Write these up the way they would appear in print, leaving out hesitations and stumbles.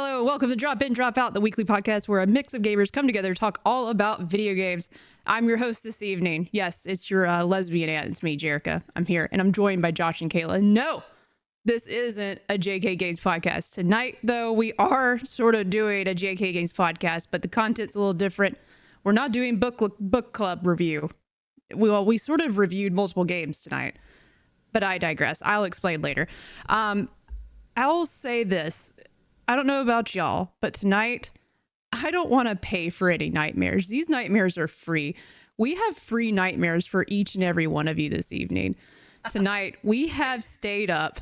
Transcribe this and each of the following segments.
Hello, welcome to Drop In, Drop Out, the weekly podcast where a mix of gamers come together to talk all about video games. I'm your host this evening. Yes, it's your lesbian aunt. It's me, Jerica. I'm here, and I'm joined by Josh and Kayla. No, this isn't a JK Games podcast. Tonight, though, we are sort of doing a JK Games podcast, but the content's a little different. We're not doing book club review. We sort of reviewed multiple games tonight, but I digress. I'll explain later. I'll say this. I don't know about y'all, but tonight, I don't want to pay for any nightmares. These nightmares are free. We have free nightmares for each and every one of you this evening. Tonight, we have stayed up.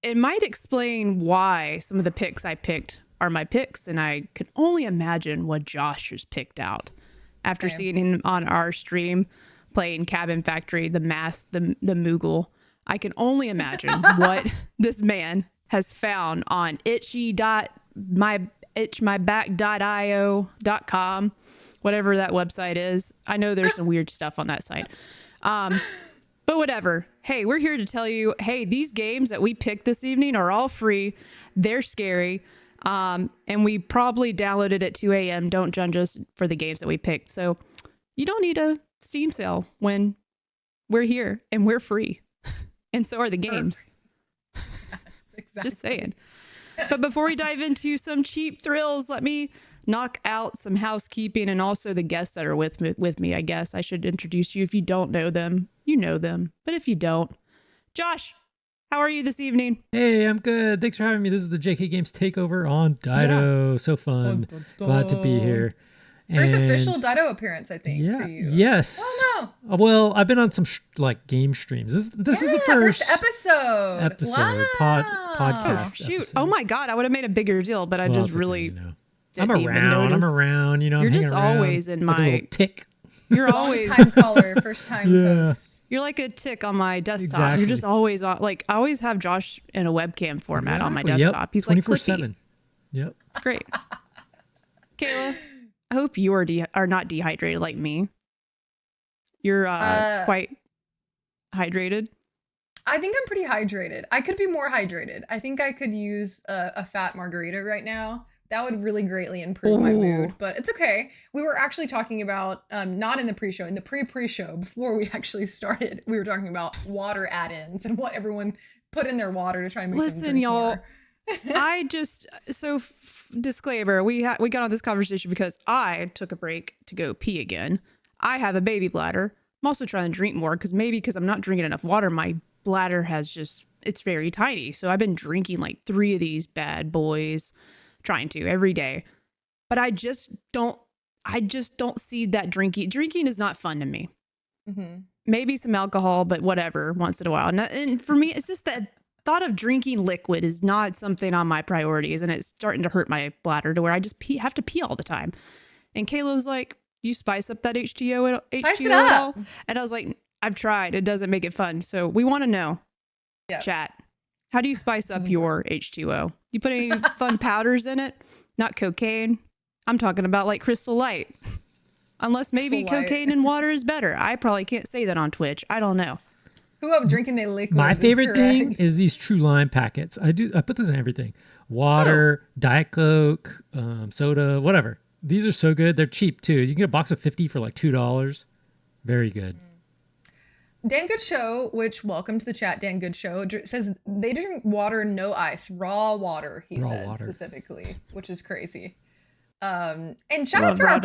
It might explain why some of the picks I picked are my picks, and I can only imagine what Josh has picked out after seeing him on our stream playing Cabin Factory, The Mask, the Moogle. I can only imagine what this man has found on itchmyback.io.com, whatever that website is. I know there's some weird stuff on that site. But whatever. Hey, we're here to tell you, hey, these games that we picked this evening are all free. They're scary. And we probably downloaded at 2 a.m. Don't judge us for the games that we picked. So you don't need a Steam sale when we're here and we're free. And so are the games. Exactly. Just saying. But before we dive into some cheap thrills, let me knock out some housekeeping and also the guests that are with me. I guess I should introduce you. If you don't know them, you know them. But if you don't, Josh, how are you this evening? Hey, I'm good. Thanks for having me. This is the JK Games Takeover on Dido. Yeah. So fun. Dun, dun, dun. Glad to be here. First official Dido appeapodcast, I think, for you. Yes. Oh, no. Well, I've been on some game streams. This is the first episode. Wow. Podcast. Oh, shoot. Episode. Oh my God. I would have made a bigger deal, but I just really I'm around, you know. You're I'm just always in like my a little tick. You're always time caller, first time host. You're like a tick on my desktop. Exactly. You're just always on. Like, I always have Josh in a webcam format on my desktop. Yep. He's 24/7. Yep. It's great. Kayla, I hope you are not dehydrated like me. You're quite hydrated. I think I'm pretty hydrated. I could be more hydrated. I think I could use a fat margarita right now. That would really greatly improve my mood, but it's okay. We were actually talking about, not in the pre-show, in the pre-show, before we actually started, we were talking about water add-ins and what everyone put in their water to try and make them drink y'all. more. Disclaimer, we got on this conversation because I took a break to go pee again. I have a baby bladder. I'm also trying to drink more because I'm not drinking enough water. My bladder it's very tiny. So I've been drinking like 3 of these bad boys, trying to every day. But I just don't see that drinking is not fun to me. Mm-hmm. Maybe some alcohol, but whatever, once in a while. And for me, it's just that thought of drinking liquid is not something on my priorities, and it's starting to hurt my bladder to where I just have to pee all the time. And Kayla was like, "You spice up that H2O at all?" And I was like, "I've tried. It doesn't make it fun." So we want to know, chat, how do you spice up your H2O? You put any fun powders in it? Not cocaine. I'm talking about like Crystal Light. Unless maybe cocaine and water is better. I probably can't say that on Twitch. I don't know. Who up drinking the liquid? My favorite thing is these True Lime packets. I put this in everything. Water, Diet Coke, soda, whatever. These are so good. They're cheap too. You can get a box of 50 for like $2. Very good. Dan Good Show, which welcome to the chat, Dan Good Show, says they drink water, no ice, raw water, he said specifically, which is crazy. And shout out to our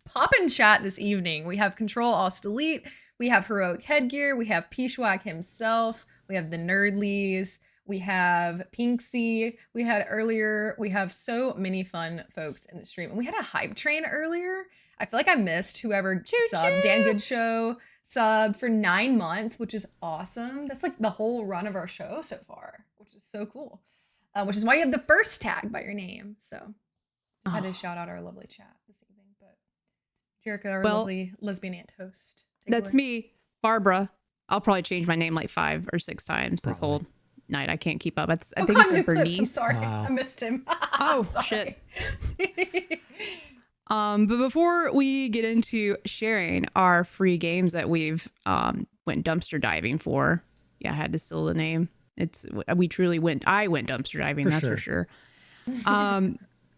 Poppin' chat this evening. We have Control Alt Delete, we have Heroic Headgear, we have Peachwag himself, we have the Nerdlies, we have Pinksy, we have so many fun folks in the stream. And we had a hype train earlier. I feel like I missed whoever subbed. Dan Good Show sub for 9 months, which is awesome. That's like the whole run of our show so far, which is so cool. Which is why you have the first tag by your name. So I had to shout out our lovely chat this evening. But Jerica, our lovely lesbian aunt host. That's me, Barbara. I'll probably change my name like 5 or 6 times this whole night. I can't keep up. I think it's Bernice. I'm sorry. Wow. I missed him. Oh, shit. But before we get into sharing our free games that we've went dumpster diving for, I had to steal the name. I went dumpster diving, For that's sure. for sure.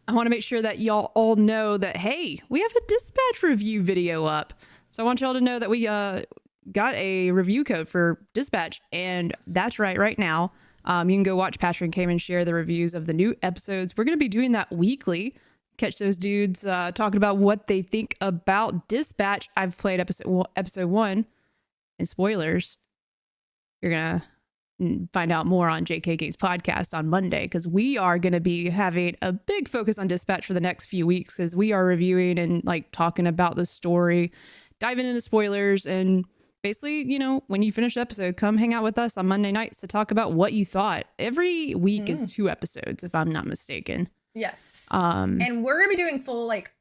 I want to make sure that y'all all know that, hey, we have a Dispatch review video up. So I want y'all to know that we got a review code for Dispatch, and that's right now. You can go watch Patrick and Cayman share the reviews of the new episodes. We're going to be doing that weekly. Catch those dudes talking about what they think about Dispatch. I've played episode 1, and spoilers. You're going to find out more on JK Games podcast on Monday, because we are going to be having a big focus on Dispatch for the next few weeks, because we are reviewing and like talking about the story, diving into spoilers, and basically, you know, when you finish the episode, come hang out with us on Monday nights to talk about what you thought. Every week is 2 episodes, if I'm not mistaken. Yes. And we're going to be doing full, like,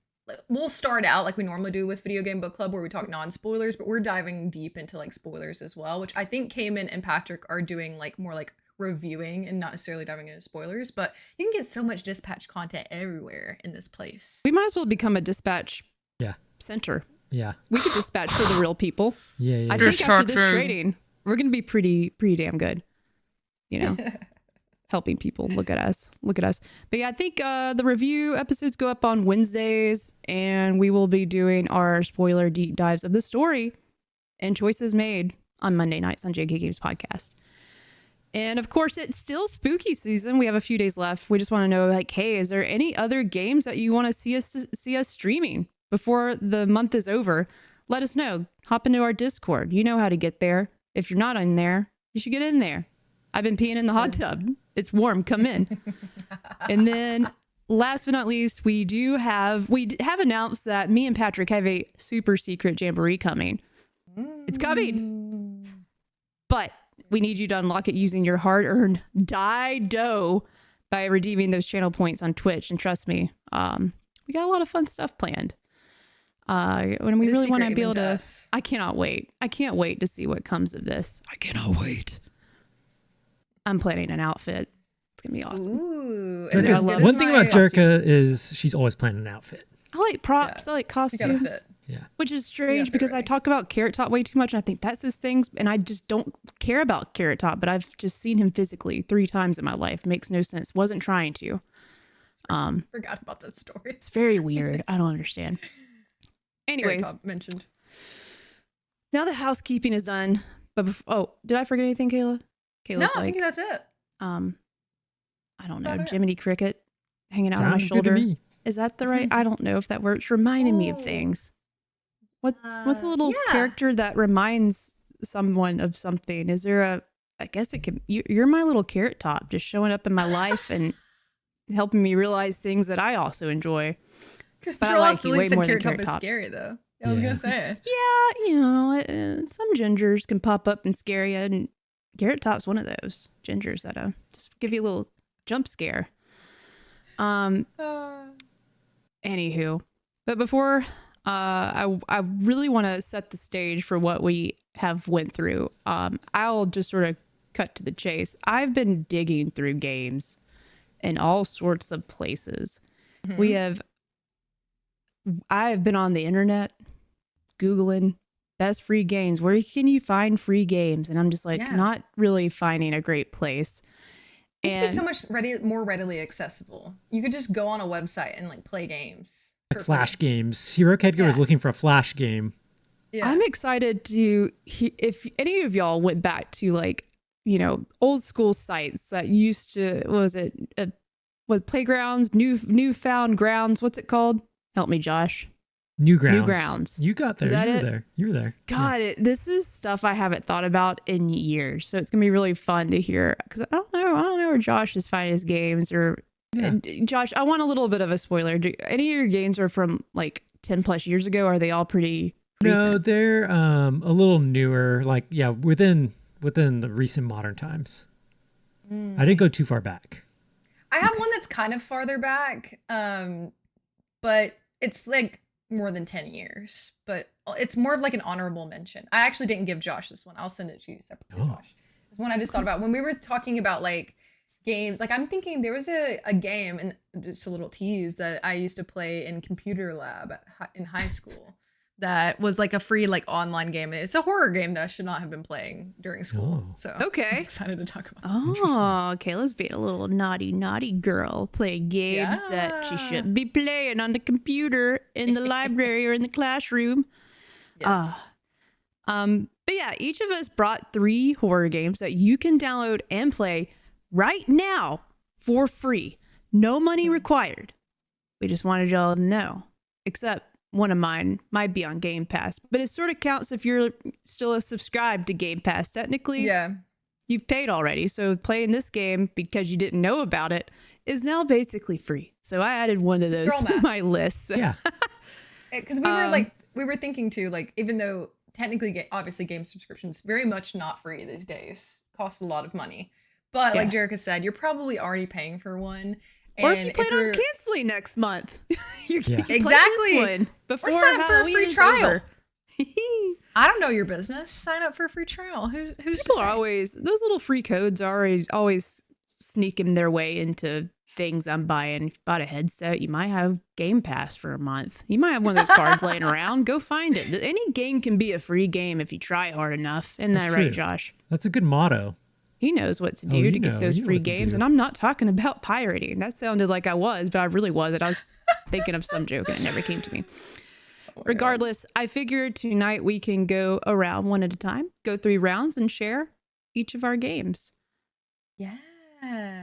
we'll start out like we normally do with Video Game Book Club, where we talk non-spoilers, but we're diving deep into like spoilers as well, which I think Cayman and Patrick are doing like more like reviewing and not necessarily diving into spoilers. But you can get so much Dispatch content everywhere in this place. We might as well become a Dispatch center. Yeah. We could dispatch for the real people. Yeah. I think after this trading, we're going to be pretty damn good. You know, helping people. Look at us. But yeah, I think the review episodes go up on Wednesdays, and we will be doing our spoiler deep dives of the story and choices made on Monday nights on JK Games podcast. And of course, it's still spooky season. We have a few days left. We just want to know, like, hey, is there any other games that you want to see us streaming before the month is over? Let us know. Hop into our Discord. You know how to get there. If you're not in there, you should get in there. I've been peeing in the hot tub. It's warm. Come in. And then last but not least, we have announced that me and Patrick have a super secret jamboree coming. It's coming. But we need you to unlock it using your hard-earned dough by redeeming those channel points on Twitch. And trust me, we got a lot of fun stuff planned. When we really want to be able to, I cannot wait. I can't wait to see what comes of this. I cannot wait. I'm planning an outfit. It's gonna be awesome. Ooh, One thing about Jerka is she's always planning an outfit. I like props. I like costumes. Yeah. Which is strange because I talk about Carrot Top way too much, and I think that's his thing, and I just don't care about Carrot Top, but I've just seen him physically 3 times in my life. Makes no sense. Wasn't trying to. Forgot about that story. It's very weird. I don't understand. Anyways, mentioned. Now the housekeeping is done. But did I forget anything, Kayla? No, I think that's it. I don't know. Jiminy Cricket hanging out on my Sounds good to shoulder. me. Is that the right? I don't know if that works. Reminding me of things. What's a little character that reminds someone of something? Is there I guess it could. You're my little Carrot Top, just showing up in my life and helping me realize things that I also enjoy. But I like you way more than Carrot Top. Is scary though. I was gonna say. Yeah, you know, some gingers can pop up and scare you, and Carrot Top's one of those gingers that just give you a little jump scare. Anywho, but before I really want to set the stage for what we have went through. I'll just sort of cut to the chase. I've been digging through games in all sorts of places. Mm-hmm. I've been on the internet Googling best free games. Where can you find free games? And I'm just like, not really finding a great place. It used to be so much more readily accessible. You could just go on a website and like play games. Like Flash games. Hero Kedger was looking for a Flash game. Yeah. I'm excited to if any of y'all went back to like, you know, old school sites that used to, what Playgrounds, Newfound Grounds, what's it called? Help me, Josh. Newgrounds. You got there. You were there. God, this is stuff I haven't thought about in years. So it's going to be really fun to hear. Because I don't know where Josh is finding his games. Josh, I want a little bit of a spoiler. Do any of your games are from like 10 plus years ago? Or are they all pretty recent? No, they're a little newer. Like, within the recent modern times. I didn't go too far back. I have one that's kind of farther back. But it's like more than 10 years, but it's more of like an honorable mention. I actually didn't give Josh this one. I'll send it to you separately, Josh. It's one I just thought about when we were talking about like games. Like I'm thinking there was a game, and just a little tease, that I used to play in computer lab in high school that was like a free like online game. It's a horror game that I should not have been playing during school. Oh. So Okay. I'm excited to talk about it. Oh, Kayla's being a little naughty girl, playing games that she Yeah. shouldn't be playing on the computer in the library or in the classroom. Yes. But yeah, each of us brought 3 horror games that you can download and play right now for free. No money required. We just wanted y'all to know. Except one of mine might be on Game Pass, but it sort of counts if you're still subscribed to Game Pass. Technically, Yeah. you've paid already. So playing this game because you didn't know about it is now basically free. So I added one of those Girl to math. my list. Yeah. Because we were thinking too, like, even though technically, obviously, game subscriptions very much not free these days, cost a lot of money. But like Jerica said, you're probably already paying for one. Or And if you plan on canceling next month, you can play Exactly. this one before Or sign up for a Halloween free is trial. over. I don't know your business. Sign up for a free trial. Who's People to are say? always, those little free codes are always sneaking their way into things I'm buying. If you bought a headset, you might have Game Pass for a month. You might have one of those cards laying around. Go find it. Any game can be a free game if you try hard enough. Isn't that That's right, true. Josh? That's a good motto. He knows what to do you to get know. those You know free what to games. do. And I'm not talking about pirating. That sounded like I was, but I really wasn't. I was thinking of some joke and it never came to me. Regardless, I figured tonight we can go around one at a time, go 3 rounds and share each of our games. Yeah.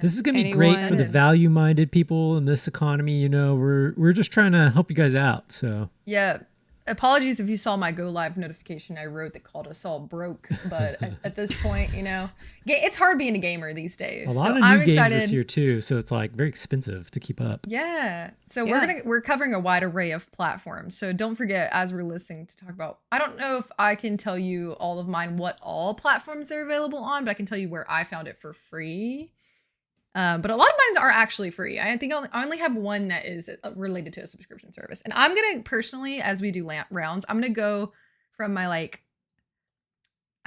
This is gonna be great for the Anyone- value-minded people in this economy. You know, we're just trying to help you guys out. So Yeah. Apologies if you saw my go live notification I wrote that called us all broke, but at this point, you know, it's hard being a gamer these days. a lot so of new I'm games excited. this year too. So it's like very expensive to keep up. Yeah. So Yeah. we're covering a wide array of platforms. So don't forget, as we're listening, to talk about, I don't know if I can tell you all of mine what all platforms are available on, but I can tell you where I found it for free. But a lot of mine are actually free. I think I only have one that is related to a subscription service. And I'm gonna personally, as we do rounds, I'm gonna go from my I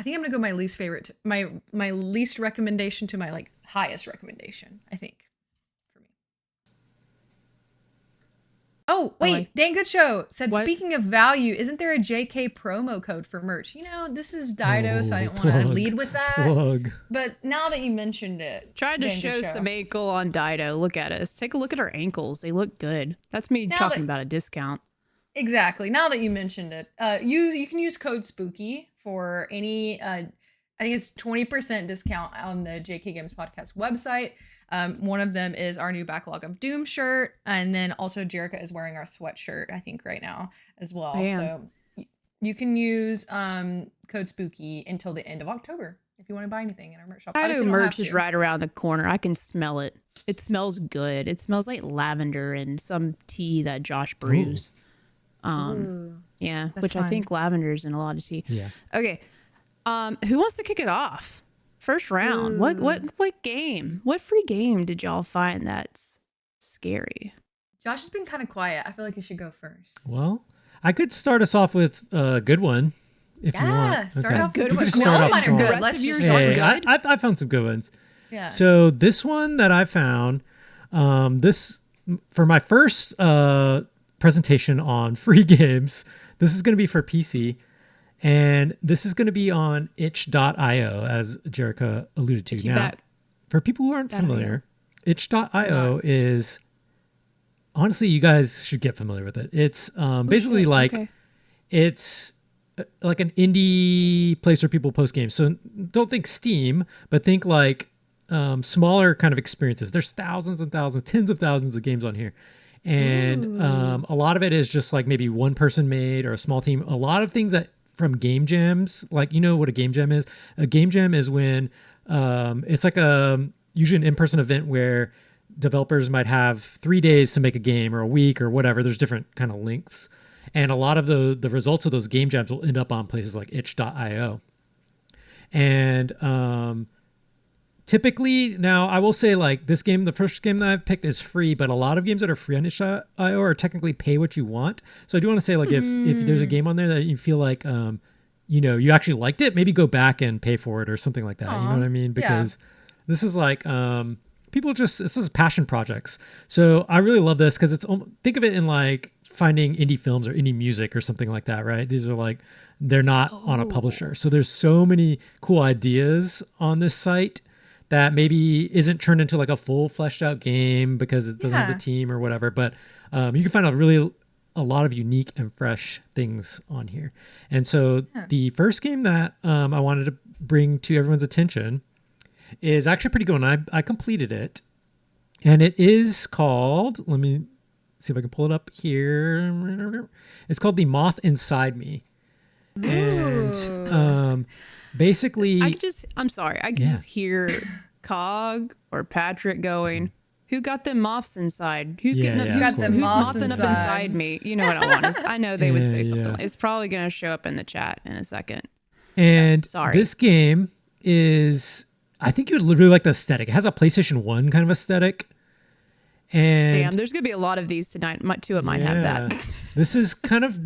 think I'm gonna go my least favorite, my least recommendation to my highest recommendation. I think for me. Oh wait, like- Dan Good Show said, What? speaking of value, isn't there a JK promo code for merch? You know, this is Dido, so I didn't want to plug, lead with that. Plug. But now that you mentioned it, Tried to Dan Good show some ankle on Dido. Look at us. Take a look at our ankles. They look good. That's me Now talking that- about a discount. Exactly. Now that you mentioned it, you can use code SPOOKY for any. I think it's 20% discount on the JK Games Podcast website. One of them is our new Backlog of Doom shirt, and then also Jerica is wearing our sweatshirt, I think, right now as well. Man. So you can use code SPOOKY until the end of October if you want to buy anything in our merch shop. Dido Obviously, you don't merch have is to. right around the corner. I can smell it. It smells good. It smells like lavender and some tea that Josh brews. Ooh. Yeah, That's which I fun. think lavender's in a lot of tea. Yeah. Okay. Who wants to kick it off? First round. What game? What free game did y'all find that's scary? Josh has been kind of quiet. I feel like you should go first. Well, I could start us off with a good one if you Yeah, want. start off Good with one. just No, start all off mine are strong. good. The rest Let's of yours just are Hey, good. I found some good ones. yeah. So this one that I found, this for my first presentation on free games. This is going to be for PC, and this is going to be on itch.io, as Jerica alluded to. Itchy Now, back. for people who aren't familiar, itch.io is honestly, you guys should get familiar with it. It's basically Okay. it's like an indie place where people post games. So don't think Steam, but think like smaller kind of experiences. There's thousands and thousands, tens of thousands of games on here. And a lot of it is just like maybe one person made or a small team. A lot of things that from game jams, like, you know what a game jam is? A game jam is when it's like usually an in-person event where developers might have 3 days to make a game or a week or whatever. There's different kind of lengths. And a lot of the results of those game jams will end up on places like itch.io. And typically, now I will say, like, this game, the first game that I picked is free, but a lot of games that are free on itch.io are technically pay what you want. So I do want to say, like, if there's a game on there that you feel like, you know, you actually liked it, maybe go back and pay for it or something like that. You know what I mean? Because this is like, this is passion projects. So I really love this because think of it in like finding indie films or indie music or something like that, right? These are like, they're not on a publisher. So there's so many cool ideas on this site that maybe isn't turned into like a full fleshed out game because it doesn't have Yeah. the team or whatever. But you can find a lot of unique and fresh things on here. And so the first game that I wanted to bring to everyone's attention is actually pretty good one. I completed it, and it is called, let me see if I can pull it up here. It's called The Moth Inside Me. And basically, I'm sorry, I can just hear Cog or Patrick going, "Who got them moths inside? Who's getting up? yeah, Who got of them Who's moths mothing up inside?" inside me?" You know what I want. I know they would say Yeah, something. yeah. It's probably going to show up in the chat in a second. And Sorry. this game is, I think you would really like the aesthetic. It has a PlayStation 1 kind of aesthetic. And Damn, there's going to be a lot of these tonight. Two of mine have that. This is kind of,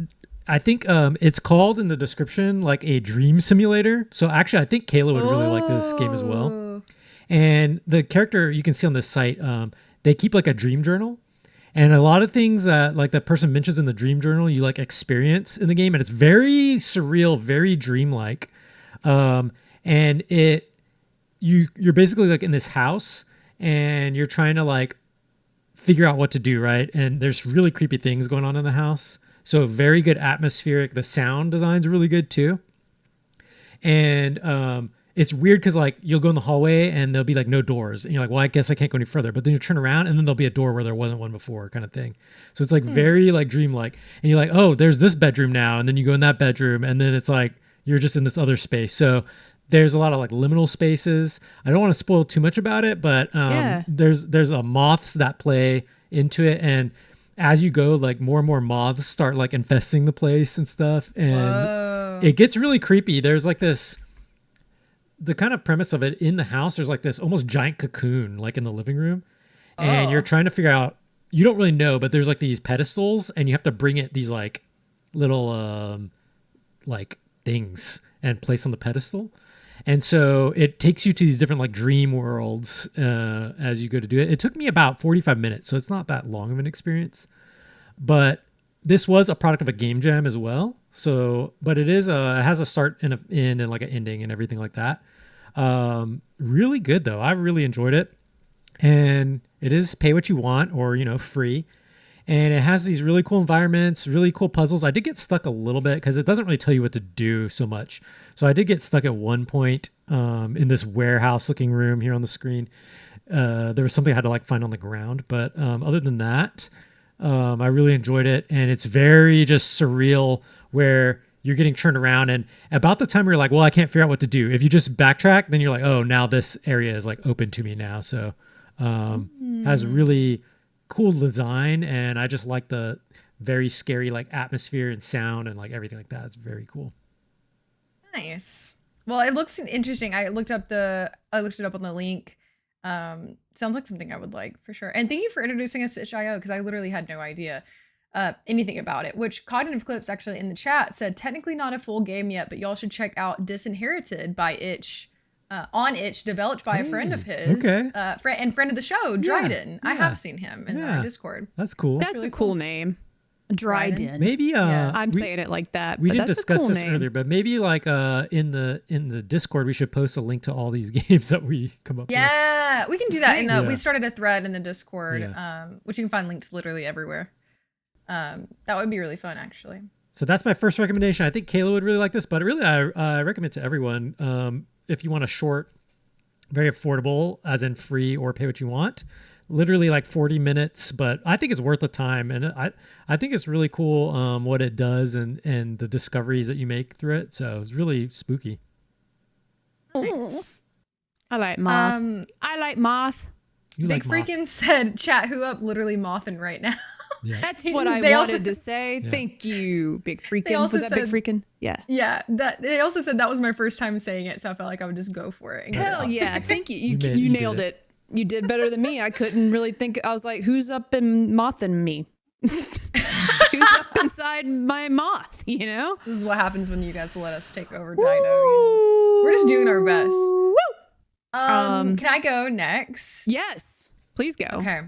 I think it's called in the description like a dream simulator. So actually, I think Kayla would really like this game as well. Oh. And the character you can see on this site, they keep like a dream journal. And a lot of things that like the person mentions in the dream journal, you like experience in the game. And it's very surreal, very dreamlike. And you're basically like in this house and you're trying to like figure out what to do, right? And there's really creepy things going on in the house. So very good atmospheric. The sound design's really good too. And it's weird because like you'll go in the hallway and there'll be like no doors. And you're like, well, I guess I can't go any further. But then you turn around and then there'll be a door where there wasn't one before kind of thing. So it's like very like dreamlike. And you're like, oh, there's this bedroom now. And then you go in that bedroom and then it's like you're just in this other space. So there's a lot of like liminal spaces. I don't want to spoil too much about it, but there's a moths that play into it. And as you go, like more and more moths start like infesting the place and stuff. And it gets really creepy. There's like the kind of premise of it in the house, there's like this almost giant cocoon like in the living room. And you're trying to figure out, you don't really know, but there's like these pedestals and you have to bring it these like little like things and place on the pedestal. And so it takes you to these different like dream worlds as you go to do it. It took me about 45 minutes, so it's not that long of an experience. But this was a product of a game jam as well. So, but it has a start and and like an ending and everything like that. Really good though. I really enjoyed it. And it is pay what you want or, free. And it has these really cool environments, really cool puzzles. I did get stuck a little bit because it doesn't really tell you what to do so much. So I did get stuck at one point in this warehouse looking room here on the screen. There was something I had to like find on the ground. But other than that, I really enjoyed it. And it's very just surreal where you're getting turned around. And about the time you're like, well, I can't figure out what to do. If you just backtrack, then you're like, oh, now this area is like open to me now. So has really cool design, and I just like the very scary like atmosphere and sound and like everything like that. It's very cool. Nice. Well, it looks interesting. I looked it up on the link. Sounds like something I would like for sure. And thank you for introducing us to itch.io because I literally had no idea anything about it. Which Cognitive Clips actually in the chat said technically not a full game yet, but y'all should check out Disinherited by Itch. On Itch, developed by a friend of his, and friend of the show, Dryden. I have seen him in our Discord. That's cool. That's really a cool name. Dryden. Maybe I'm saying it like that. We but didn't that's a discuss cool this name. earlier, but maybe like in the Discord we should post a link to all these games that we come up with. Yeah, we can do that. And Yeah. we started a thread in the Discord, Yeah. which you can find links literally everywhere. That would be really fun, actually. So that's my first recommendation. I think Kayla would really like this, but really I recommend it to everyone. If you want a short, very affordable, as in free or pay what you want, literally like 40 minutes, but I think it's worth the time. And I think it's really cool what it does and the discoveries that you make through it. So it's really spooky. Nice. I like moth. I like moth. You Big like moth. Freakin' said, chat who up literally mothin' right now. Yeah. That's what I They wanted also- to say. Yeah. Thank you, Big Freakin'. They also Was that Big said- Freakin'? Yeah. Yeah, that they also said that was my first time saying it, so I felt like I would just go for it. and get it Hell off. yeah. Thank you. You You did nailed it. it. You did better than me. I couldn't really think. I was like, who's up in mothing me? Who's up inside my moth, you know? This is what happens when you guys let us take over Dino. You know? We're just doing our best. Can I go next? Yes. Please go. Okay.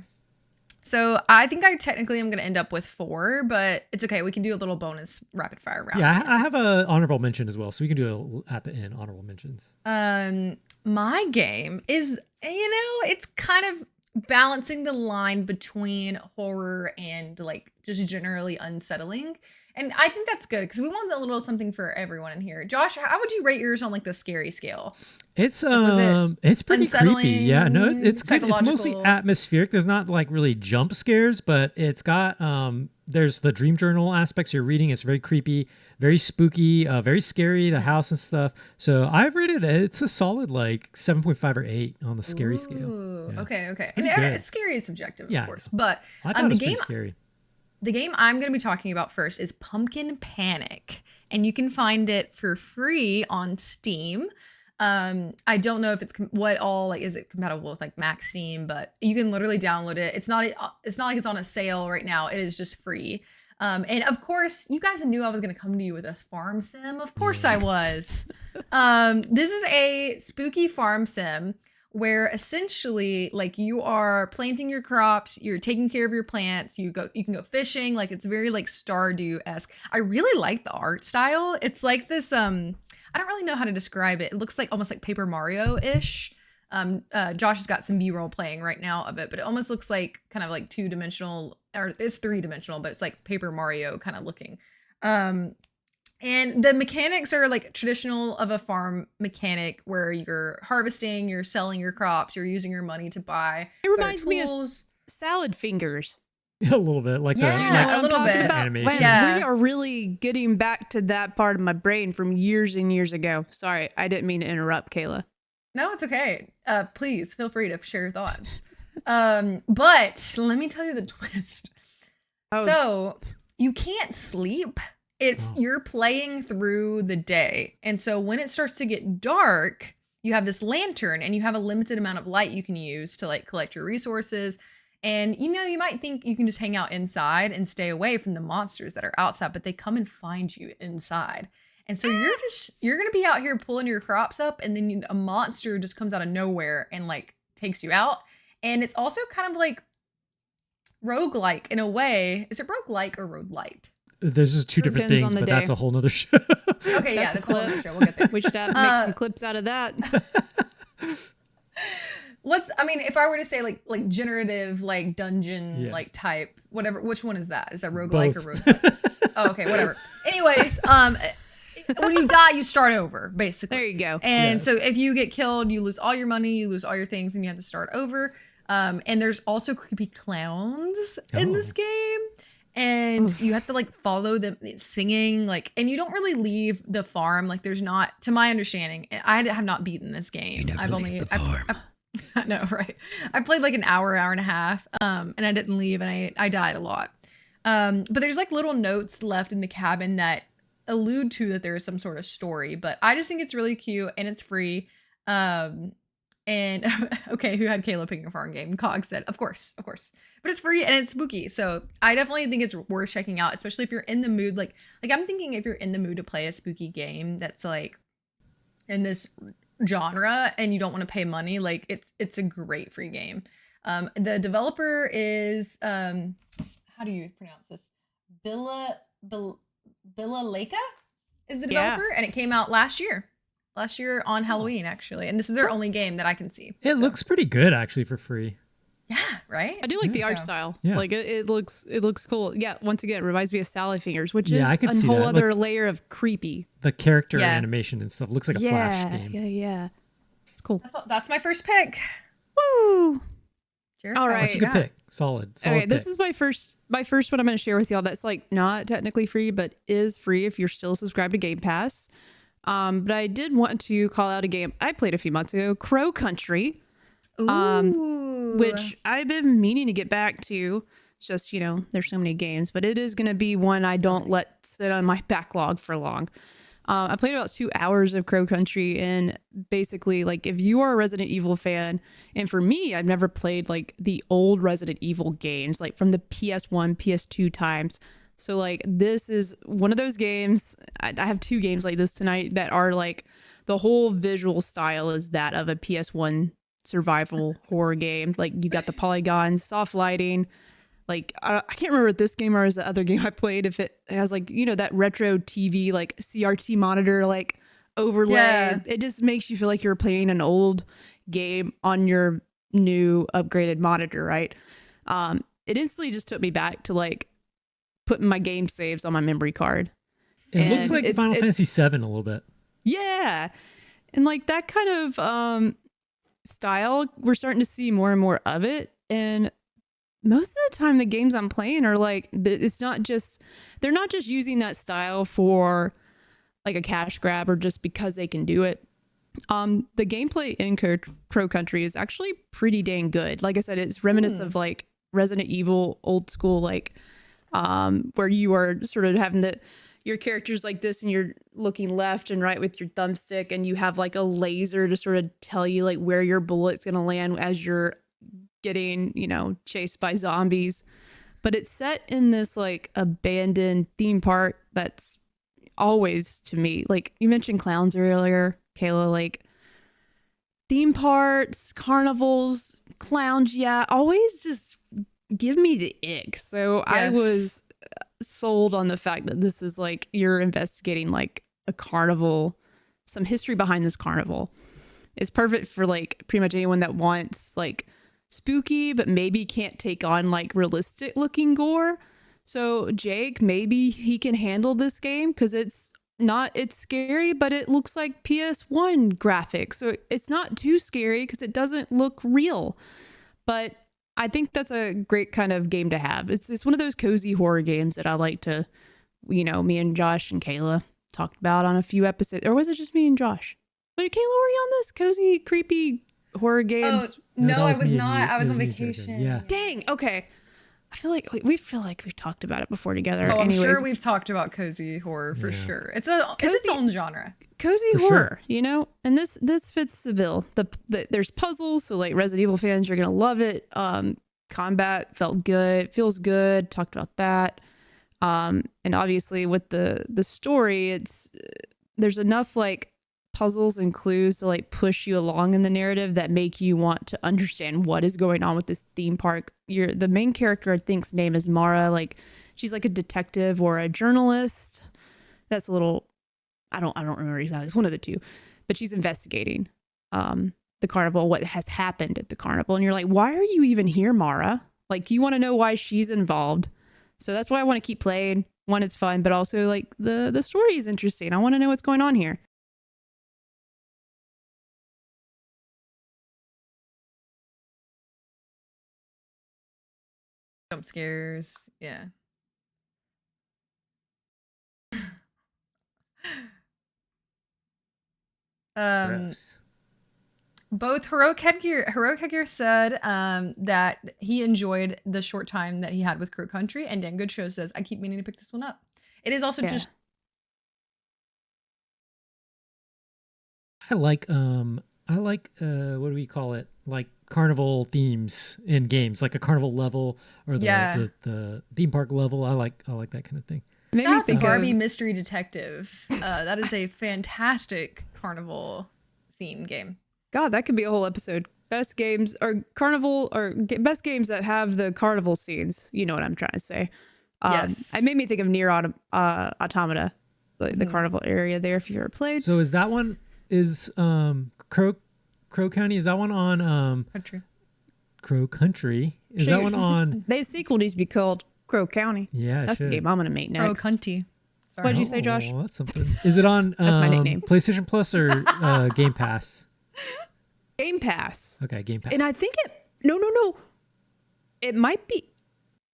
So I think I technically am going to end up with 4, but it's okay. We can do a little bonus rapid fire round. Yeah, I have a honorable mention as well, so we can do it at the end. Honorable mentions. My game is, it's kind of balancing the line between horror and like just generally unsettling. And I think that's good because we want a little something for everyone in here. Josh, how would you rate yours on like the scary scale? It's it it's pretty creepy. unsettling, Yeah, no, it's good. It's mostly psychological? atmospheric. There's not like really jump scares, but it's got there's the dream journal aspects you're reading. It's very creepy, very spooky, very scary, the house and stuff. So I've rated it. It's a solid like 7.5 or 8 on the scary scale. Ooh, Yeah. okay. And pretty good. scary is subjective, Yeah, of course. But I thought it the was game pretty scary. The game I'm going to be talking about first is Pumpkin Panic, and you can find it for free on Steam. I don't know if it's is it compatible with like Mac Steam, but you can literally download it. It's not like it's on a sale right now. It is just free. And of course, you guys knew I was going to come to you with a farm sim. Of course I was. This is a spooky farm sim where essentially like you are planting your crops, you're taking care of your plants, you can go fishing, like it's very like Stardew-esque. I really like the art style. It's like this I don't really know how to describe it. It looks like almost like Paper Mario-ish. Josh has got some B-roll playing right now of it, but it almost looks like kind of like 2-dimensional, or it's 3-dimensional, but it's like Paper Mario kind of looking. And the mechanics are like traditional of a farm mechanic where you're harvesting, you're selling your crops, you're using your money to buy. It reminds me of tools. Salad Fingers. A little bit like Yeah, a little bit. animation. Man, Yeah. we are really getting back to that part of my brain from years and years ago. Sorry, I didn't mean to interrupt, Kayla. No, it's okay. Please feel free to share your thoughts. But let me tell you the twist. Oh. So you can't sleep. You're playing through the day. And so when it starts to get dark, you have this lantern and you have a limited amount of light you can use to like collect your resources. And you might think you can just hang out inside and stay away from the monsters that are outside, but they come and find you inside. And so you're going to be out here pulling your crops up, and then a monster just comes out of nowhere and like takes you out. And it's also kind of like roguelike in a way. Is it roguelike or roguelite? There's just two different Depends on things, the but that's day. a whole nother show. Okay, yeah, That's a that's a whole clip. other show. We'll get there. We should have make some clips out of that. If I were to say like generative, like dungeon, like type, whatever, which one is that? Is that roguelike or Both. roguelike? Oh, okay, whatever. Anyways, when you die, you start over, basically. There you go. And Yes. so if you get killed, you lose all your money, you lose all your things, and you have to start over. And there's also creepy clowns in this game. And you have to like follow them singing, like, and you don't really leave the farm. Like, there's not, to my understanding, I have not beaten this game. I've only, I know, right? I played like an hour and a half, and I didn't leave, and I died a lot. But there's like little notes left in the cabin that allude to that there is some sort of story. But I just think it's really cute and it's free. And okay, who had Caleb picking a farm game? Cog said, of course. But it's free and it's spooky. So I definitely think it's worth checking out, especially if you're in the mood. Like I'm thinking if you're in the mood to play a spooky game that's like in this genre and you don't want to pay money, like it's a great free game. The developer is how do you pronounce this? Billa Leica is the developer, and it came out last year on Halloween, actually. And this is their only game that I can see. It looks pretty good actually for free. Yeah, right? I do like the art So- style. Yeah. Like it looks cool. Yeah, once again, it reminds me of Salad Fingers, which Yeah, I is could a see whole that. other layer of creepy. The character Yeah. animation and stuff looks like a Flash game. Yeah. It's cool. That's my first pick. Woo! Jared, All what right. That's a you good got? pick. Solid Okay, this pick. is my first one I'm going to share with y'all that's like not technically free, but is free if you're still subscribed to Game Pass. But I did want to call out a game I played a few months ago, Crow Country, Ooh. which I've been meaning to get back to. It's just, there's so many games, but it is going to be one I don't let sit on my backlog for long. I played about 2 hours of Crow Country, and basically, like, if you are a Resident Evil fan, and for me, I've never played like the old Resident Evil games, like from the PS1, PS2 times. So like, this is one of those games. I have 2 games like this tonight that are like, the whole visual style is that of a PS1 survival horror game. Like, you got the polygons, soft lighting, like I can't remember if this game or is the other game I played, if it has like, you know, that retro TV like CRT monitor like overlay. Yeah. It just makes you feel like you're playing an old game on your new upgraded monitor, right? It instantly just took me back to like putting my game saves on my memory card. It And looks like Final Fantasy VII a little bit. Yeah. And like that kind of style, we're starting to see more and more of it. And most of the time the games I'm playing are like, it's not just, they're not just using that style for like a cash grab or just because they can do it. The gameplay in Crow Country is actually pretty dang good. Like I said, it's reminiscent of like Resident Evil old school, like where you are sort of having your character's like this and you're looking left and right with your thumbstick, and you have like a laser to sort of tell you like where your bullet's gonna land as you're getting, you know, chased by zombies. But it's set in this like abandoned theme park that's always, to me, like you mentioned clowns earlier, Kayla, like theme parks, carnivals, clowns, yeah, always just give me the ick. So I was sold on the fact that this is like you're investigating like a carnival, some history behind this carnival. It's perfect for like pretty much anyone that wants like spooky but maybe can't take on like realistic looking gore. So Jake, maybe he can handle this game because it's scary, but it looks like PS1 graphics. So it's not too scary because it doesn't look real. But I think that's a great kind of game to have. It's one of those cozy horror games that I like to, you know, me and Josh and Kayla talked about on a few episodes. Or was it just me and Josh? Wait, Kayla, were you on this cozy, creepy horror games? Oh, no, I was me not. and I was it on me and vacation. Yeah. Dang. Okay. I feel like we've talked about it before together. Oh, I'm Anyways, sure we've talked about cozy horror for sure. It's its own genre. Cozy For horror, sure. you know, and this fits the bill. There's puzzles, so like Resident Evil fans, you're gonna love it. Combat felt good, feels good. Talked about that, and obviously with the story, there's enough like puzzles and clues to like push you along in the narrative that make you want to understand what is going on with this theme park. The main character, I think's name is Mara. Like she's like a detective or a journalist. That's a little, I don't remember exactly. It's one of the two, but she's investigating the carnival, what has happened at the carnival. And you're like, why are you even here, Mara? Like you want to know why she's involved. So that's why I want to keep playing. One, it's fun, but also like the story is interesting. I want to know what's going on here. Jump scares. Yeah. Gross. Both Heroic Headgear said that he enjoyed the short time that he had with Crow Country, and Dan Good Show says, I keep meaning to pick this one up. It is also just I like what do we call it? Like carnival themes in games, like a carnival level or the theme park level. I like that kind of thing. That's Barbie Mystery Detective. That is a fantastic carnival theme game. God, that could be a whole episode. Best games or carnival or best games that have the carnival scenes. You know what I'm trying to say. Yes. It made me think of Nier Automata, the carnival area there. If you've ever played. So is that one Crow County? Is that one on Country. Crow Country? Is that one on? The sequel needs to be called Crow County. Yeah, that's the game I'm gonna make next. Crow Country. Sorry. What'd you say, Josh? That's something. Is it on That's my nickname. PlayStation Plus or Game Pass? Game Pass. Okay, Game Pass. And I think no. It might be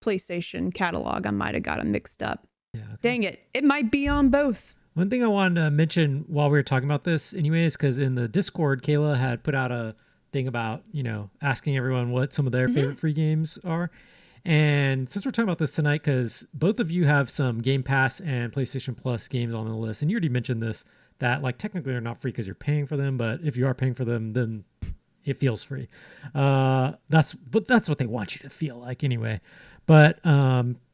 PlayStation catalog. I might have got them mixed up. Yeah, okay. Dang it. It might be on both. One thing I wanted to mention while we were talking about this anyways, because in the Discord, Kayla had put out a thing about, you know, asking everyone what some of their favorite free games are. And since we're talking about this tonight, because both of you have some Game Pass and PlayStation Plus games on the list, and you already mentioned this, that like technically they're not free because you're paying for them, but if you are paying for them, then it feels free. That's what they want you to feel like anyway. But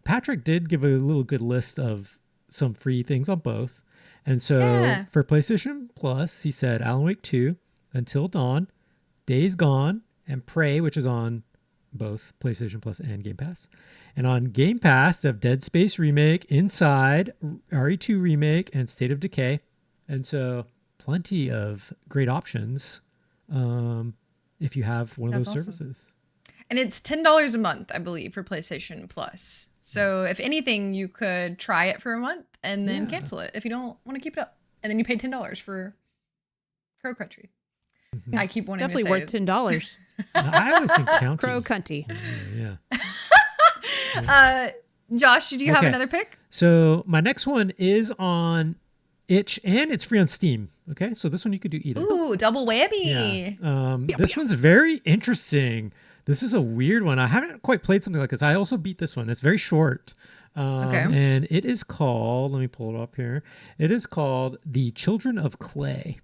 Patrick did give a little good list of some free things on both. And so for PlayStation Plus, he said Alan Wake 2, Until Dawn, Days Gone, and Prey, which is on both PlayStation Plus and Game Pass. And on Game Pass, they have Dead Space Remake, Inside, RE2 Remake, and State of Decay. And so plenty of great options if you have one of That's those awesome. services. And it's $10 a month, I believe, for PlayStation Plus. So if anything, you could try it for a month and then cancel it if you don't want to keep it up. And then you pay $10 for Crow Country. Mhm. I keep wanting Definitely to worth say $10. I always think county. Crow Cunty. Yeah. Josh, did you have Okay. another pick? So my next one is on itch and it's free on Steam. Okay. So this one you could do either. Ooh, double whammy. Yeah. This one's very interesting. This is a weird one. I haven't quite played something like this. I also beat this one. It's very short. Okay. And it is called, let me pull it up here. It is called The Children of Clay.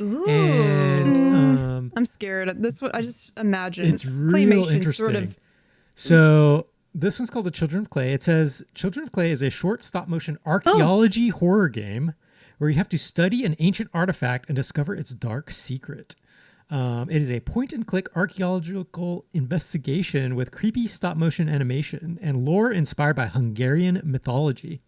Ooh. And I'm scared. This one, I just imagine it's real claymation interesting. sort of. So this one's called The Children of Clay. It says Children of Clay is a short stop motion archaeology horror game where you have to study an ancient artifact and discover its dark secret. It is a point and click archaeological investigation with creepy stop motion animation and lore inspired by Hungarian mythology.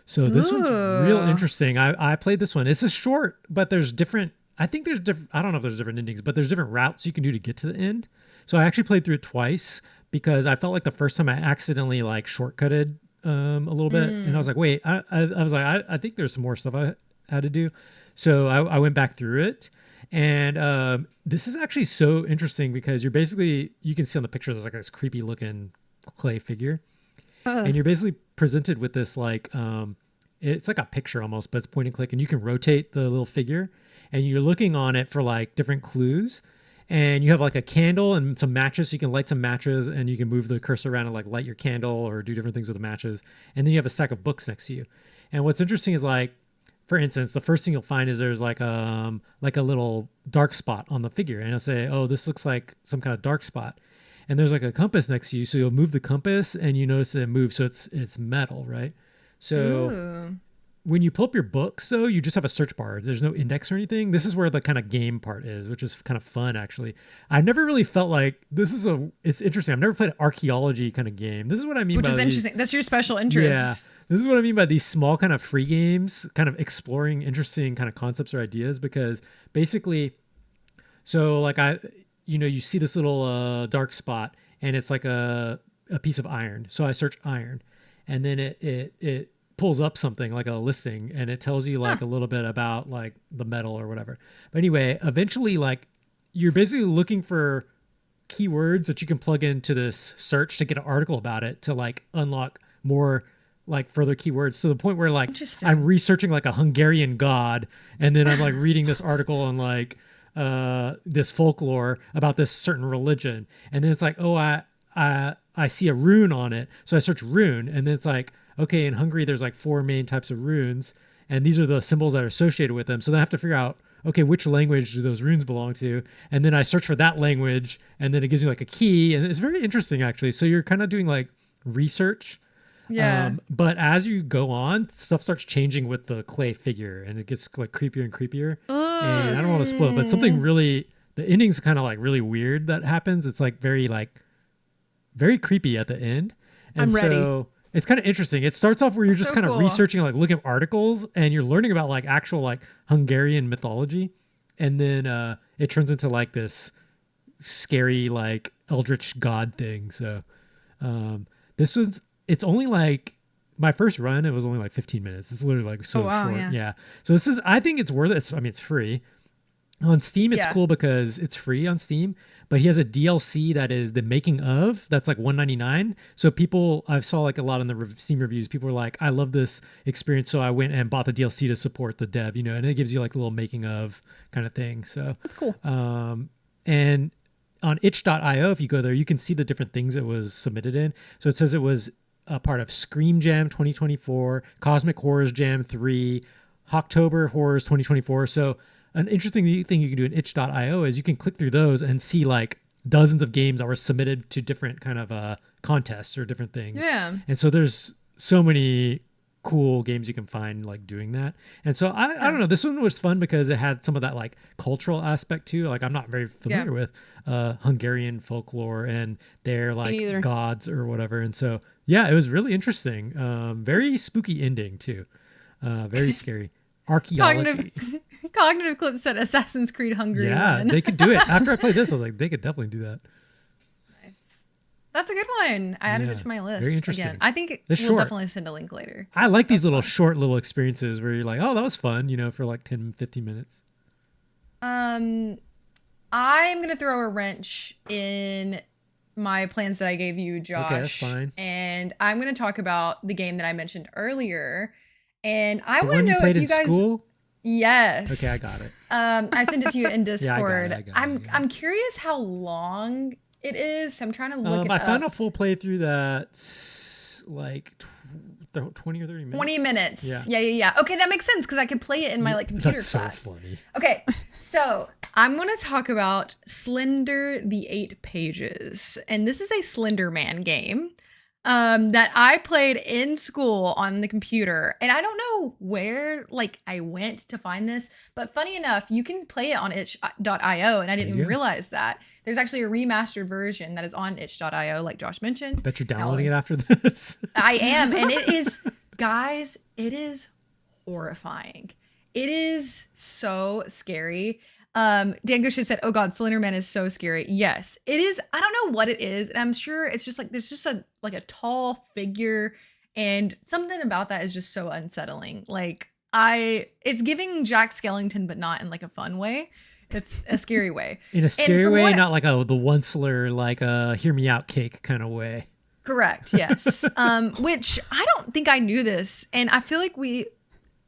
So this one's real interesting. I played this one. It's a short, but there's different. I think there's different. I don't know if there's different endings, but there's different routes you can do to get to the end. So I actually played through it twice because I felt like the first time I accidentally like shortcutted a little bit, and I was like, wait, I was like, I think there's some more stuff I had to do. So I went back through it, and this is actually so interesting because you're basically, you can see on the picture there's like this creepy looking clay figure. And you're basically presented with this like it's like a picture almost, but it's point and click, and you can rotate the little figure, and you're looking on it for like different clues, and you have like a candle and some matches, so you can light some matches, and you can move the cursor around and like light your candle or do different things with the matches, and then you have a stack of books next to you. And what's interesting is like, for instance, the first thing you'll find is there's like a little dark spot on the figure, and it'll say, oh, this looks like some kind of dark spot. And there's like a compass next to you, so you'll move the compass and you notice that it moves, so it's metal, right? So when you pull up your books, though, you just have a search bar. There's no index or anything. This is where the kind of game part is, which is kind of fun, actually. I never really felt like it's interesting. I've never played an archaeology kind of game. This is what I mean Which by is interesting. That's your special interest. Yeah. This is what I mean by these small kind of free games, kind of exploring interesting kind of concepts or ideas, because basically, so like you see this little dark spot, and it's like a piece of iron. So I search iron, and then it pulls up something like a listing, and it tells you like a little bit about like the metal or whatever. But anyway, eventually, like you're basically looking for keywords that you can plug into this search to get an article about it to like unlock more like further keywords, to the point where like I'm researching like a Hungarian god, and then I'm like reading this article on like this folklore about this certain religion, and then it's like, oh, I see a rune on it, so I search rune, and then it's like, okay, in Hungary there's like 4 main types of runes, and these are the symbols that are associated with them, so then I have to figure out, okay, which language do those runes belong to, and then I search for that language, and then it gives you like a key, and it's very interesting actually. So you're kind of doing like research. But as you go on, stuff starts changing with the clay figure, and it gets like creepier and creepier. And I don't want to spoil it, but something really, the ending's kind of like really weird that happens. It's like very creepy at the end. And I'm ready. So it's kind of interesting. It starts off where you're just So kind of cool. researching, like looking at articles, and you're learning about like actual like Hungarian mythology. And then it turns into like this scary, like eldritch god thing. So it's only like my first run, it was only like 15 minutes. It's literally like so short. Yeah. So I think it's worth it. I mean, it's free. On Steam, it's cool because it's free on Steam, but he has a DLC that is the making of, that's like $1.99. So I saw like a lot in the Steam reviews, people were like, I love this experience, so I went and bought the DLC to support the dev, and it gives you like a little making of kind of thing. So That's cool. And on itch.io, if you go there, you can see the different things it was submitted in. So it says it was a part of Scream Jam 2024, Cosmic Horrors Jam 3, October Horrors 2024. So an interesting thing you can do in itch.io is you can click through those and see like dozens of games that were submitted to different kind of contests or different things. Yeah. And so there's so many cool games you can find like doing that. And so I don't know, this one was fun because it had some of that like cultural aspect too. Like I'm not very familiar with Hungarian folklore and their like neither. gods or whatever. And so yeah, it was really interesting. Very spooky ending too. Very scary. Archaeology. Cognitive Clip said Assassin's Creed Hungary. Yeah, Women. they could do it. After I played this, I was like, they could definitely do that. Nice. That's a good one. I added it to my list. Very interesting. Again, I think They're we'll short. definitely send a link later. I like these little fun. short little experiences where you're like, oh, that was fun, for like 10, 15 minutes. I'm gonna throw a wrench in my plans that I gave you, Josh. Okay, that's fine. And I'm gonna talk about the game that I mentioned earlier. And I The want to one you know played if in you guys. school? Yes. Okay, I got it. I sent it to you in Discord. I got it. I'm curious how long it is. So I'm trying to look it I up. found a full playthrough that's like 20 or 30 minutes. 20 minutes. Yeah. Yeah. Okay, that makes sense because I could play it in my like computer That's class. so funny. Okay, so I'm going to talk about Slender the 8 Pages. And this is a Slender Man game that I played in school on the computer. And I don't know where like I went to find this, but funny enough, you can play it on itch.io, and I didn't even realize that. There's actually a remastered version that is on itch.io, like Josh mentioned. Bet you're downloading it after this. I am, and it is, guys, it is horrifying. It is so scary. Dan Gushue said, "Oh God, Slender Man is so scary." Yes, it is. I don't know what it is, and I'm sure it's just like there's just a tall figure, and something about that is just so unsettling. Like it's giving Jack Skellington, but not in like a fun way. It's a scary way. In a scary way, not like the Onceler, like a hear me out cake kind of way. Correct. Yes. Which I don't think I knew this, and I feel like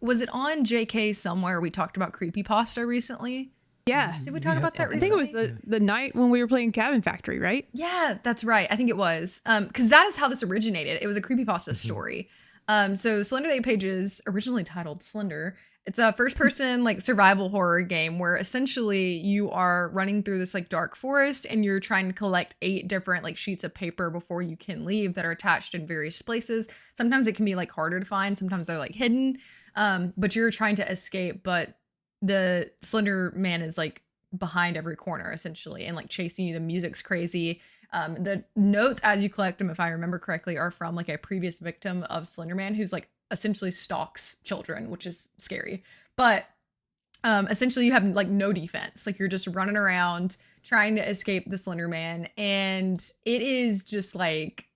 was it on JK somewhere we talked about creepypasta recently? Yeah. Did we talk about that I think recently? it was the night when we were playing Cabin Factory, right? Yeah, that's right. I think it was. Because that is how this originated. It was a creepypasta story. So Slender the 8 Pages, originally titled Slender, it's a first-person like survival horror game where essentially you are running through this like dark forest and you're trying to collect 8 different like sheets of paper before you can leave that are attached in various places. Sometimes it can be like harder to find. Sometimes they're like hidden. But you're trying to escape, but the Slender Man is like behind every corner essentially and like chasing you. The music's crazy. The notes as you collect them, if I remember correctly, are from like a previous victim of Slender Man who's like essentially stalks children, which is scary. But essentially you have like no defense. Like you're just running around trying to escape the Slender Man, and it is just like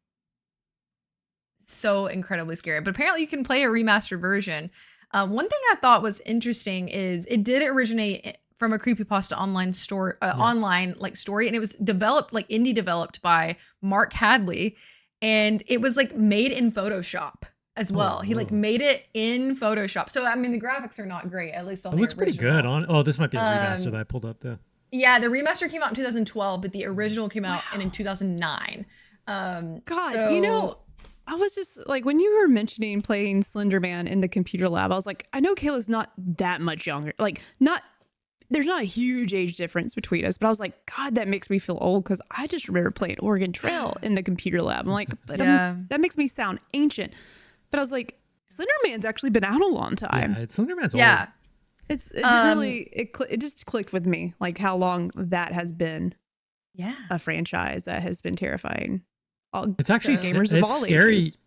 so incredibly scary. But apparently you can play a remastered version. One thing I thought was interesting is it did originate from a creepypasta online store, online like story, and it was developed like indie developed by Mark Hadley, and it was like made in Photoshop as well. He like made it in Photoshop. So I mean the graphics are not great, at least on the looks original. pretty good on. Oh, this might be the remaster that I pulled up though. Yeah, the remaster came out in 2012, but the original came out in 2009. God, so, I was just like, when you were mentioning playing Slender Man in the computer lab, I was like, I know Kayla's not that much younger. Like, there's not a huge age difference between us, but I was like, God, that makes me feel old because I just remember playing Oregon Trail in the computer lab. I'm like, but that makes me sound ancient. But I was like, Slender Man's actually been out a long time. Yeah, Slender Man's old. yeah. It just clicked with me, like how long that has been Yeah. a franchise that has been terrifying. It's actually gamers of it's all scary. ages.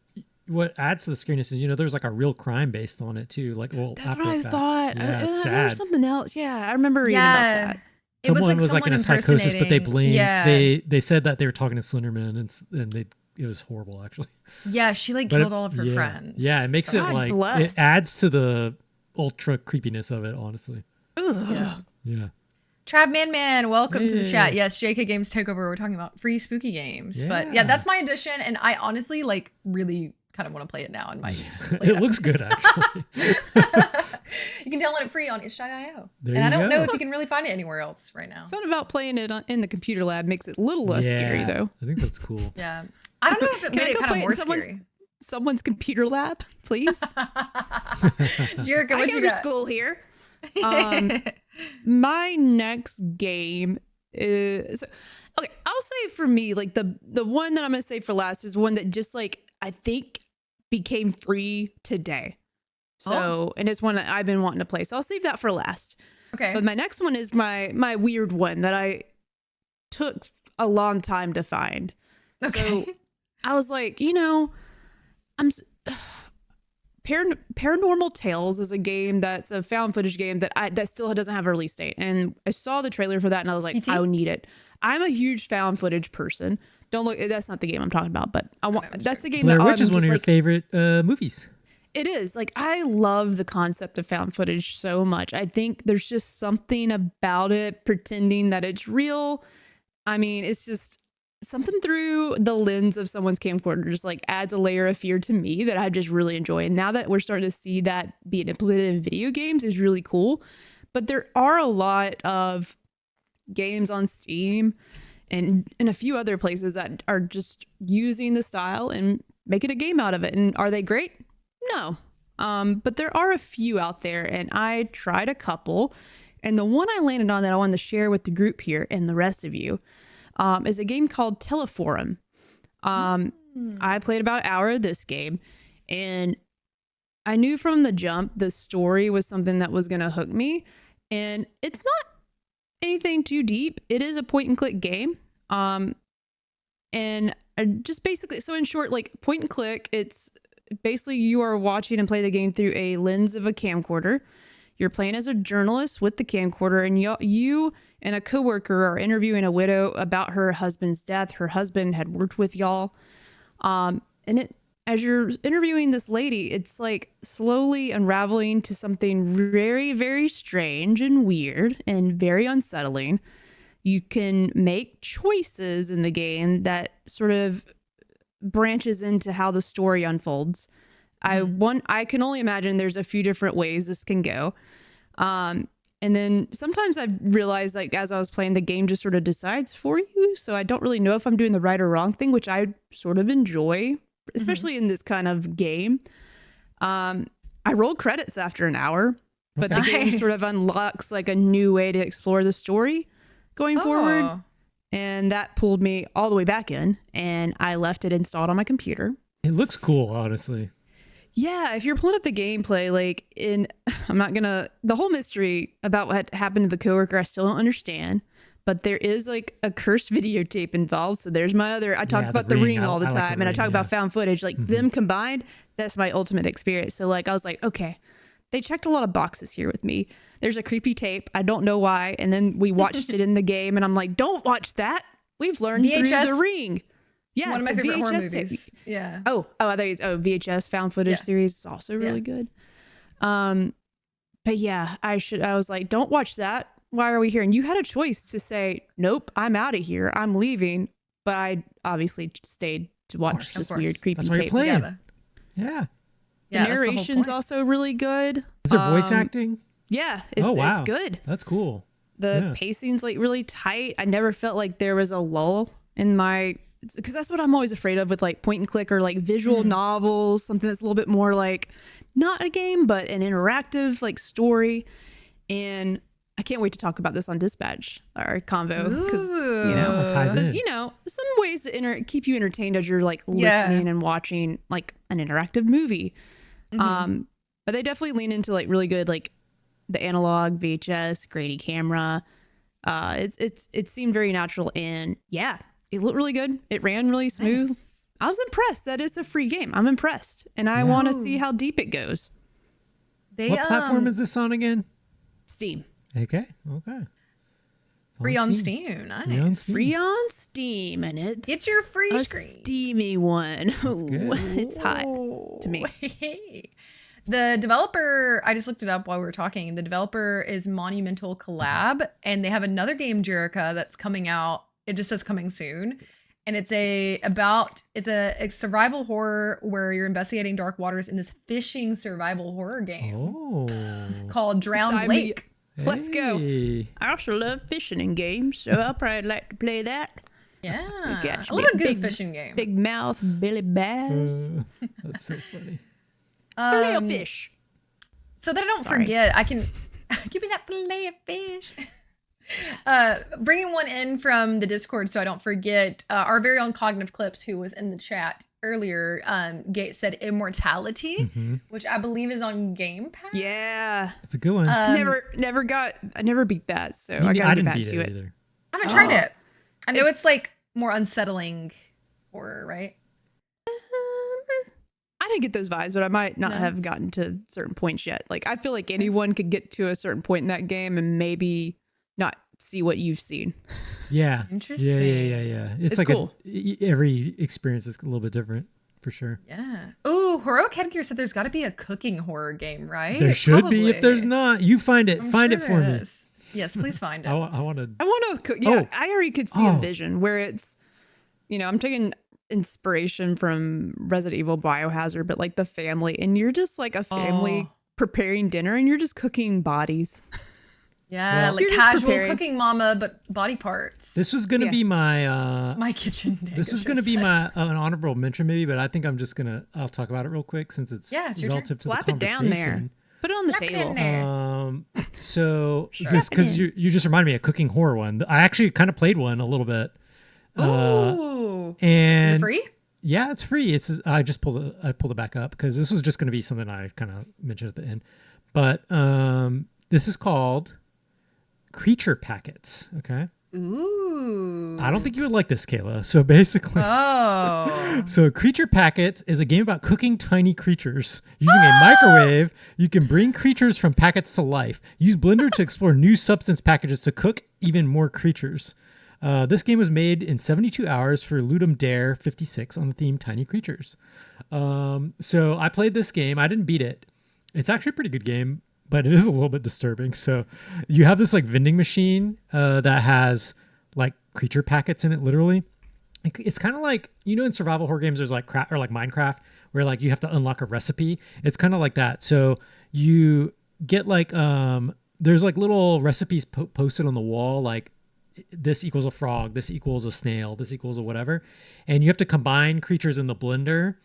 What adds to the scariness is, there's like a real crime based on it too. Like, well, That's after what I the fact. thought. Yeah, it's There was sad. something else. Yeah, I remember reading about that. It was Someone was like in a psychosis, but they impersonating- blamed. Yeah. They said that they were talking to Slenderman, and it was horrible actually. Yeah, she like But killed all of her friends. Yeah, it makes God it like bless. it adds to the ultra creepiness of it. Honestly. Yeah. Yeah. Trav Man, welcome to the Hey. chat. Yes, JK Games Takeover. We're talking about free spooky games. But yeah, Yeah. that's my edition, and I honestly like really kind of want to play it now. And might play It after looks this. good actually. You can download it free on itch.io. There And I you don't know go. if you can really find it anywhere else right now. Something about playing it in the computer lab makes it a little less scary, though. I think that's cool. Yeah. I don't know if it Can made I it go kind play of it more in someone's- scary. Someone's computer lab, please. Jerica, I what go you to got? school here. My next game is okay. I'll say for me, like the one that I'm gonna say for last is one that just like I think became free today. So, and it's one that I've been wanting to play. So I'll save that for last. Okay. But my next one is my weird one that I took a long time to find. Okay. So I was like, Paranormal Tales is a game that's a found footage game that still doesn't have a release date. And I saw the trailer for that and I was like, E.T.? I would need it. I'm a huge found footage person. Don't look, that's not the game I'm talking about, but that's a game Blair that Witch I'm is one just of your like, favorite movies. it is. Like, I love the concept of found footage so much. I think there's just something about it pretending that it's real. I mean, it's just something through the lens of someone's camcorder just like adds a layer of fear to me that I just really enjoy. And now that we're starting to see that being implemented in video games is really cool. But there are a lot of games on Steam and a few other places that are just using the style and making a game out of it. And are they great? No. But there are a few out there, and I tried a couple. And the one I landed on that I wanted to share with the group here and the rest of you is a game called Teleforum. I played about an hour of this game, and I knew from the jump the story was something that was going to hook me. And it's not anything too deep. It is a point and click game. And just basically, so in short, like point and click, it's basically you are watching and play the game through a lens of a camcorder. You're playing as a journalist with the camcorder, and you and a coworker are interviewing a widow about her husband's death. Her husband had worked with y'all. As you're interviewing this lady, it's like slowly unraveling to something very, very strange and weird and very unsettling. You can make choices in the game that sort of branches into how the story unfolds. I can only imagine there's a few different ways this can go. And then sometimes I've realized, like, as I was playing, the game just sort of decides for you. So I don't really know if I'm doing the right or wrong thing, which I sort of enjoy, especially in this kind of game. I rolled credits after an hour, but the game sort of unlocks like a new way to explore the story going forward. And that pulled me all the way back in, and I left it installed on my computer. It looks cool, honestly. Yeah, if you're pulling up the gameplay, like the whole mystery about what happened to the coworker, I still don't understand. But there is like a cursed videotape involved. So there's I talk about the ring all the time, and I talk about found footage. Like them combined, that's my ultimate experience. So like I was like, okay, they checked a lot of boxes here with me. There's a creepy tape. I don't know why. And then we watched it in the game, and I'm like, don't watch that. We've learned through the ring. Yeah, one of my favorite horror VHS movies. Yeah. I thought VHS found footage series is also really good. But yeah, I was like, don't watch that. Why are we here? And you had a choice to say, nope, I'm out of here. I'm leaving. But I obviously stayed to watch this weird creepy That's why tape. you're playing. Yeah. The narration's also really good. Is there voice acting? Yeah, it's good. That's cool. The pacing's like really tight. I never felt like there was a lull in my, because that's what I'm always afraid of with like point and click or like visual novels, something that's a little bit more like not a game, but an interactive like story. And I can't wait to talk about this on Dispatch, our convo, because it ties in. Some ways to keep you entertained as you're like listening and watching like an interactive movie. But they definitely lean into like really good like the analog VHS grainy camera. It seemed very natural, and it looked really good. It ran really smooth. Nice. I was impressed that it's a free game. I'm impressed, and I want to see how deep it goes. What platform is this on again? Steam. Okay. Free on Steam. Nice. Free on Steam, and it's your free a screen. steamy one. That's good. It's hot to me. The developer, I just looked it up while we were talking. The developer is Monumental Collab, and they have another game, Jerica, that's coming out. It just says coming soon. And it's a survival horror where you're investigating dark waters in this fishing survival horror game called Drowned Lake. Let's go. I also love fishing in games, so I'll probably like to play that. Yeah. I love a good fishing game. Big mouth, Billy Bass. That's so funny. Filet of fish. So that I don't forget, I can give me that filet of fish. Bringing one in from the Discord so I don't forget, our very own Cognitive Clips, who was in the chat earlier, said Immortality, which I believe is on Game Pass. Yeah. It's a good one. I never beat that, so I gotta get back to it. Either. I haven't tried it. I know it's like more unsettling horror, right? I didn't get those vibes, but I might not have gotten to certain points yet. Like, I feel like anyone could get to a certain point in that game and maybe not see what you've seen. Yeah. Interesting. Yeah. It's like cool. Every experience is a little bit different, for sure. Yeah. Oh, Heroic Headgear said there's got to be a cooking horror game, right? There should be. If there's not, you find it. Find it for me. Yes, please find it. I want to. I want to cook. Yeah, I already could see a vision where it's, I'm taking inspiration from Resident Evil Biohazard, but like the family, and you're just like a family preparing dinner and you're just cooking bodies. Yeah, like casual cooking mama, but body parts. This was gonna be my my kitchen day. This was gonna be my an honorable mention maybe, but I think I'm just I'll talk about it real quick since it's relative to Slap the it down there. Put it on the table. So because you just reminded me of cooking horror one. I actually kind of played one a little bit. Ooh. And is it free? Yeah, it's free. I pulled it back up because this was just going to be something I kind of mentioned at the end. But this is called Creature Packets. Okay. Ooh. I don't think you would like this, Kayla. So basically, so Creature Packets is a game about cooking tiny creatures. Using a microwave, you can bring creatures from packets to life. Use Blender to explore new substance packages to cook even more creatures. This game was made in 72 hours for Ludum Dare 56 on the theme Tiny Creatures. So I played this game. I didn't beat it. It's actually a pretty good game, but it is a little bit disturbing. So you have this like vending machine that has like creature packets in it, literally. It's kind of like, in survival horror games, there's like or like Minecraft where like you have to unlock a recipe. It's kind of like that. So you get like, there's like little recipes posted on the wall, like, this equals a frog, this equals a snail, this equals a whatever. And you have to combine creatures in the blender,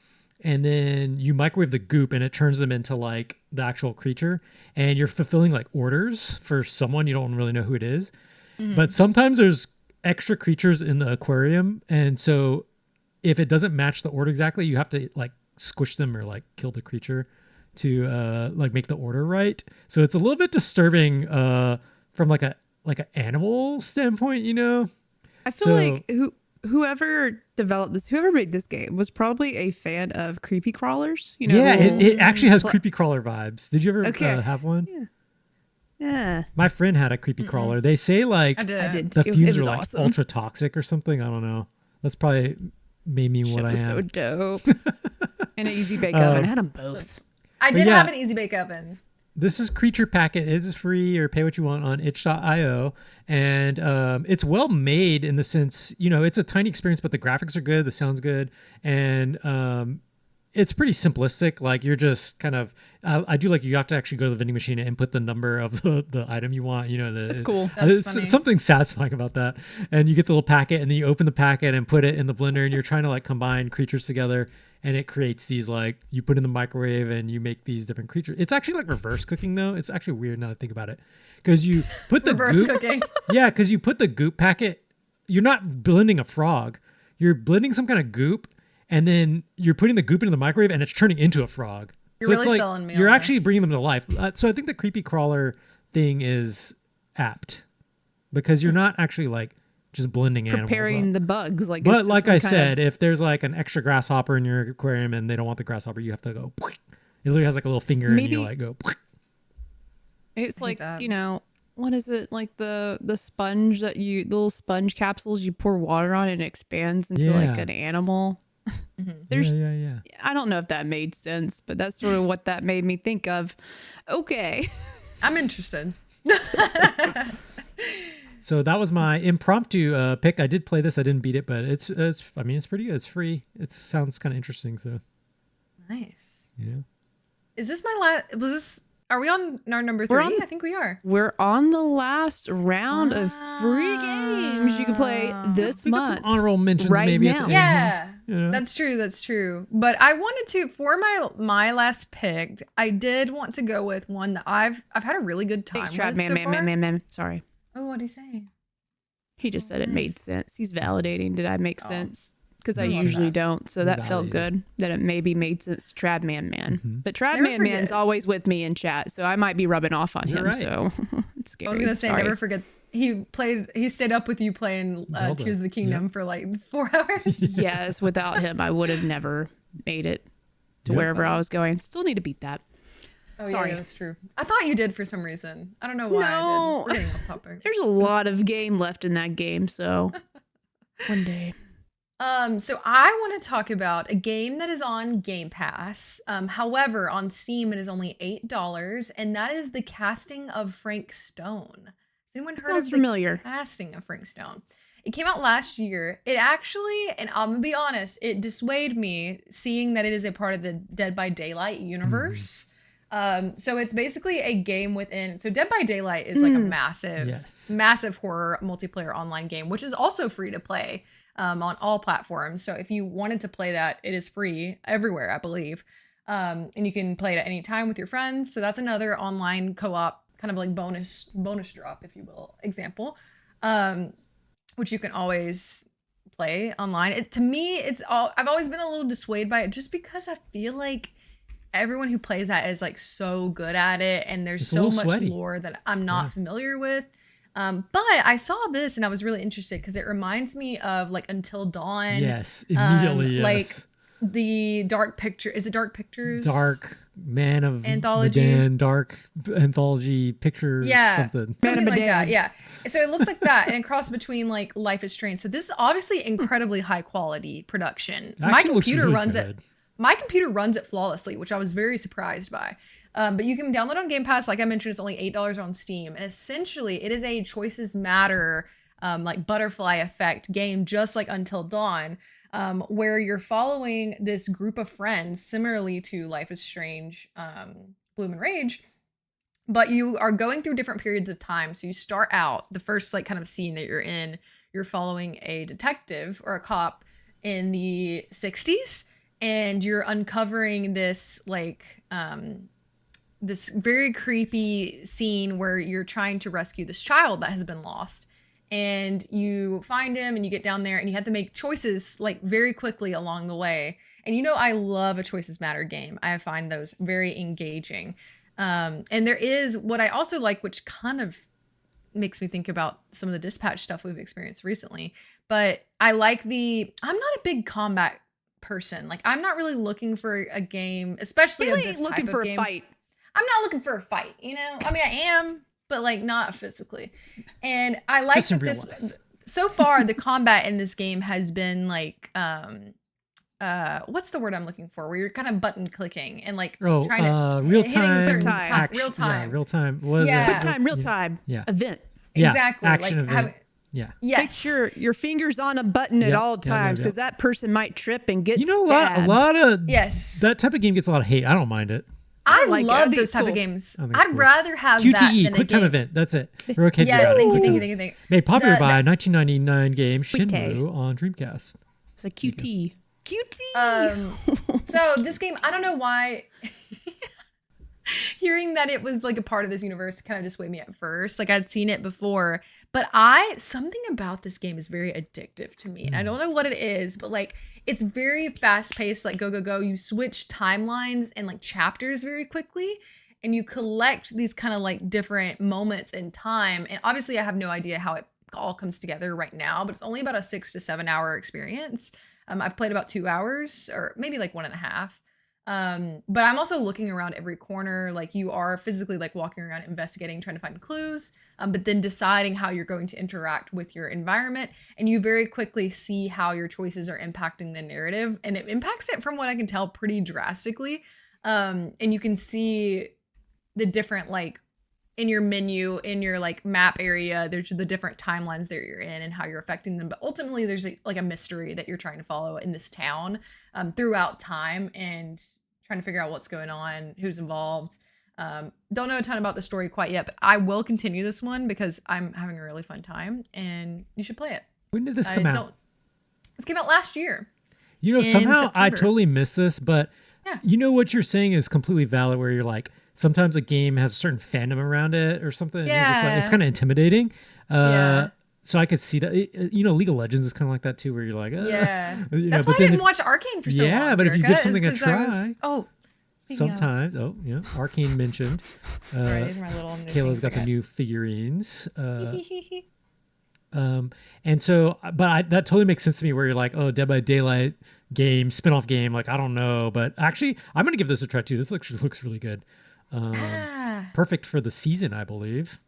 and then you microwave the goop and it turns them into like the actual creature. And you're fulfilling like orders for someone, you don't really know who it is. But sometimes there's extra creatures in the aquarium. And so if it doesn't match the order exactly, you have to like squish them or like kill the creature to like make the order right. So it's a little bit disturbing from like an animal standpoint, I feel like whoever developed this, whoever made this game was probably a fan of creepy crawlers. It actually has creepy crawler vibes. Did you ever have one? Yeah. My friend had a creepy crawler. They say like I did. the fumes are like awesome. ultra toxic or something. I don't know. That's probably made me what I am. So dope. And an easy bake oven. I had them both. I did have an easy bake oven. This is Creature Packet. It is free or pay what you want on itch.io. And it's well made in the sense, it's a tiny experience, but the graphics are good. The sound's good. And it's pretty simplistic. Like you're just kind of, I do like you have to actually go to the vending machine and input the number of the item you want. That's cool. That's funny. Something satisfying about that. And you get the little packet and then you open the packet and put it in the blender and you're trying to like combine creatures together. And it creates these like, you put in the microwave and you make these different creatures. It's actually like reverse cooking though. It's actually weird now that I think about it. Because you put the reverse cooking. Yeah, because you put the goop packet. You're not blending a frog. You're blending some kind of goop. And then you're putting the goop into the microwave and it's turning into a frog. You're really selling me You're on actually this. bringing them to life. So I think the creepy crawler thing is apt. Because you're not actually like just blending animals preparing up. the bugs. But like I said, if there's like an extra grasshopper in your aquarium and they don't want the grasshopper, you have to go. It literally has like a little finger and you like go. It's like, what is it? Like the sponge the little sponge capsules you pour water on and it expands into like an animal. There's, I don't know if that made sense, but that's sort of what that made me think of. Okay. I'm interested. So that was my impromptu pick. I did play this. I didn't beat it, but it's pretty good. It's free. It sounds kind of interesting. So nice. Yeah. Is this my last? Are we on our number 3? I think we are. We're on the last round of free games you can play this we month. got some honorable mentions right maybe now. Yeah. That's true. But I wanted to, for my last pick, I did want to go with one that I've had a really good time Thanks, Trav. with so far. Man. Sorry. Oh, what'd he say? He just said it made sense. He's validating. Did I make sense? Because I I love usually that. don't. So that felt Validated. good that it maybe made sense to Trad Man. But Trad Never Man's forget. always with me in chat. So I might be rubbing off on You're him. right. So it's scary. I was gonna say, Sorry. never forget. He stayed up with you playing Zelda. Tears of the Kingdom for like 4 hours. Yes, without him, I would have never made it to Yep. wherever I was going. Still need to beat that. Oh, Sorry. yeah, that's true. I thought you did for some reason. I don't know why I No. did. We're getting off topic. There's a lot of game left in that game. So one day. So I want to talk about a game that is on Game Pass. However, on Steam it is only $8, and that is The Casting of Frank Stone. Has anyone heard Sounds of familiar. The Casting of Frank Stone? It came out last year. It actually, and I'm gonna be honest, it dissuaded me seeing that it is a part of the Dead by Daylight universe. So it's basically a game within. So Dead by Daylight is like a massive, Yes. massive horror multiplayer online game, which is also free to play on all platforms. So if you wanted to play that, it is free everywhere, I believe. And you can play it at any time with your friends. So that's another online co-op kind of like bonus drop, if you will, example, which you can always play online. To me, I've always been a little dissuaded by it just because I feel like everyone who plays that is like so good at it, and there's It's a so little much sweaty. lore that I'm not familiar with. But I saw this and I was really interested because it reminds me of like Until Dawn. Yes, immediately. Like Yes. the Dark Picture. Is it Dark Pictures? Dark Man of Anthology. Medan, Dark Anthology Picture. Yeah. Something. Something like Medan. that, yeah. So it looks like that, and it cross between like Life is Strange. So this is obviously incredibly high quality production. My Actually looks computer really runs good. it. My computer runs it flawlessly, which I was very surprised by. But you can download on Game Pass. Like I mentioned, it's only $8 on Steam. And essentially, it is a choices matter, like butterfly effect game, just like Until Dawn, where you're following this group of friends, similarly to Life is Strange, Bloom and Rage. But you are going through different periods of time. So you start out, the first like kind of scene that you're in, you're following a detective or a cop in the 60s. And you're uncovering this like this very creepy scene where you're trying to rescue this child that has been lost, and you find him and you get down there and you have to make choices like very quickly along the way. And you know, I love a choices matter game. I find those very engaging. And there is what I also like, which kind of makes me think about some of the dispatch stuff we've experienced recently, but I like I'm not a big combat person. Like I'm not really looking for a game, especially Really of this looking type for of a game. fight. I'm not looking for a fight, you know? I mean, I am, but like not physically. And I like Just in that real this life. so far the combat in this game has been like what's the word I'm looking for? Where you're kind of button clicking and like Oh, trying to real hitting time. certain action. real time. Yeah, real time. What is Yeah. it? Quick time, real time Yeah. event. Yeah, Exactly. action Like event. having, Yeah. yes. Make sure your finger's on a button at Yep, all yep, times yep. because that person might trip and get You know, stabbed. a lot of Yes. that type of game gets a lot of hate. I don't mind it. I like it. I love think those it's type cool. of games. I think it's I'd cool. rather have that QTE, than quick a time game. event. That's it. Heroic Headgear. Yes, thank you, Quick thank you, time. thank you. Made popular The- by 1999 game Quick Shenmue on Dreamcast. It's a QT. QT. So this game, I don't know why. Hearing that it was like a part of this universe kind of dissuaded me at first. Like I'd seen it before, but something about this game is very addictive to me. And I don't know what it is, but like it's very fast paced, like go, go, go. You switch timelines and like chapters very quickly, and you collect these kind of like different moments in time. And obviously I have no idea how it all comes together right now, but it's only about a 6 to 7 hour experience. I've played about 2 hours or maybe like 1.5. But I'm also looking around every corner. Like you are physically like walking around investigating, trying to find clues, but then deciding how you're going to interact with your environment. And you very quickly see how your choices are impacting the narrative, and it impacts it, from what I can tell, pretty drastically. And you can see the different, like in your menu, in your like map area, there's the different timelines that you're in and how you're affecting them. But ultimately there's like a mystery that you're trying to follow in this town throughout time, and trying to figure out what's going on, who's involved. Don't know a ton about the story quite yet, but I will continue this one because I'm having a really fun time, and you should play it. When did this come out? This came out last year. You know, in somehow I September. totally missed this, but Yeah. you know what you're saying is completely valid, where you're like, sometimes a game has a certain fandom around it or something. And you're just like, it's Yeah. kind of intimidating. Yeah. So I could see that. League of Legends is kind of like that too, where you're like, Yeah. you know, That's why but I then didn't watch Arcane for so long. Yeah, but if you Jerica, give is something a 'cause I was- try, Oh, speaking of- sometimes. Oh, yeah, Arcane mentioned. Sorry, these are my little new Kayla's things got I the got. new figurines. And so, that totally makes sense to me. Where you're like, oh, Dead by Daylight game, spin-off game. Like, I don't know, but actually, I'm gonna give this a try too. This looks really good. Perfect for the season, I believe.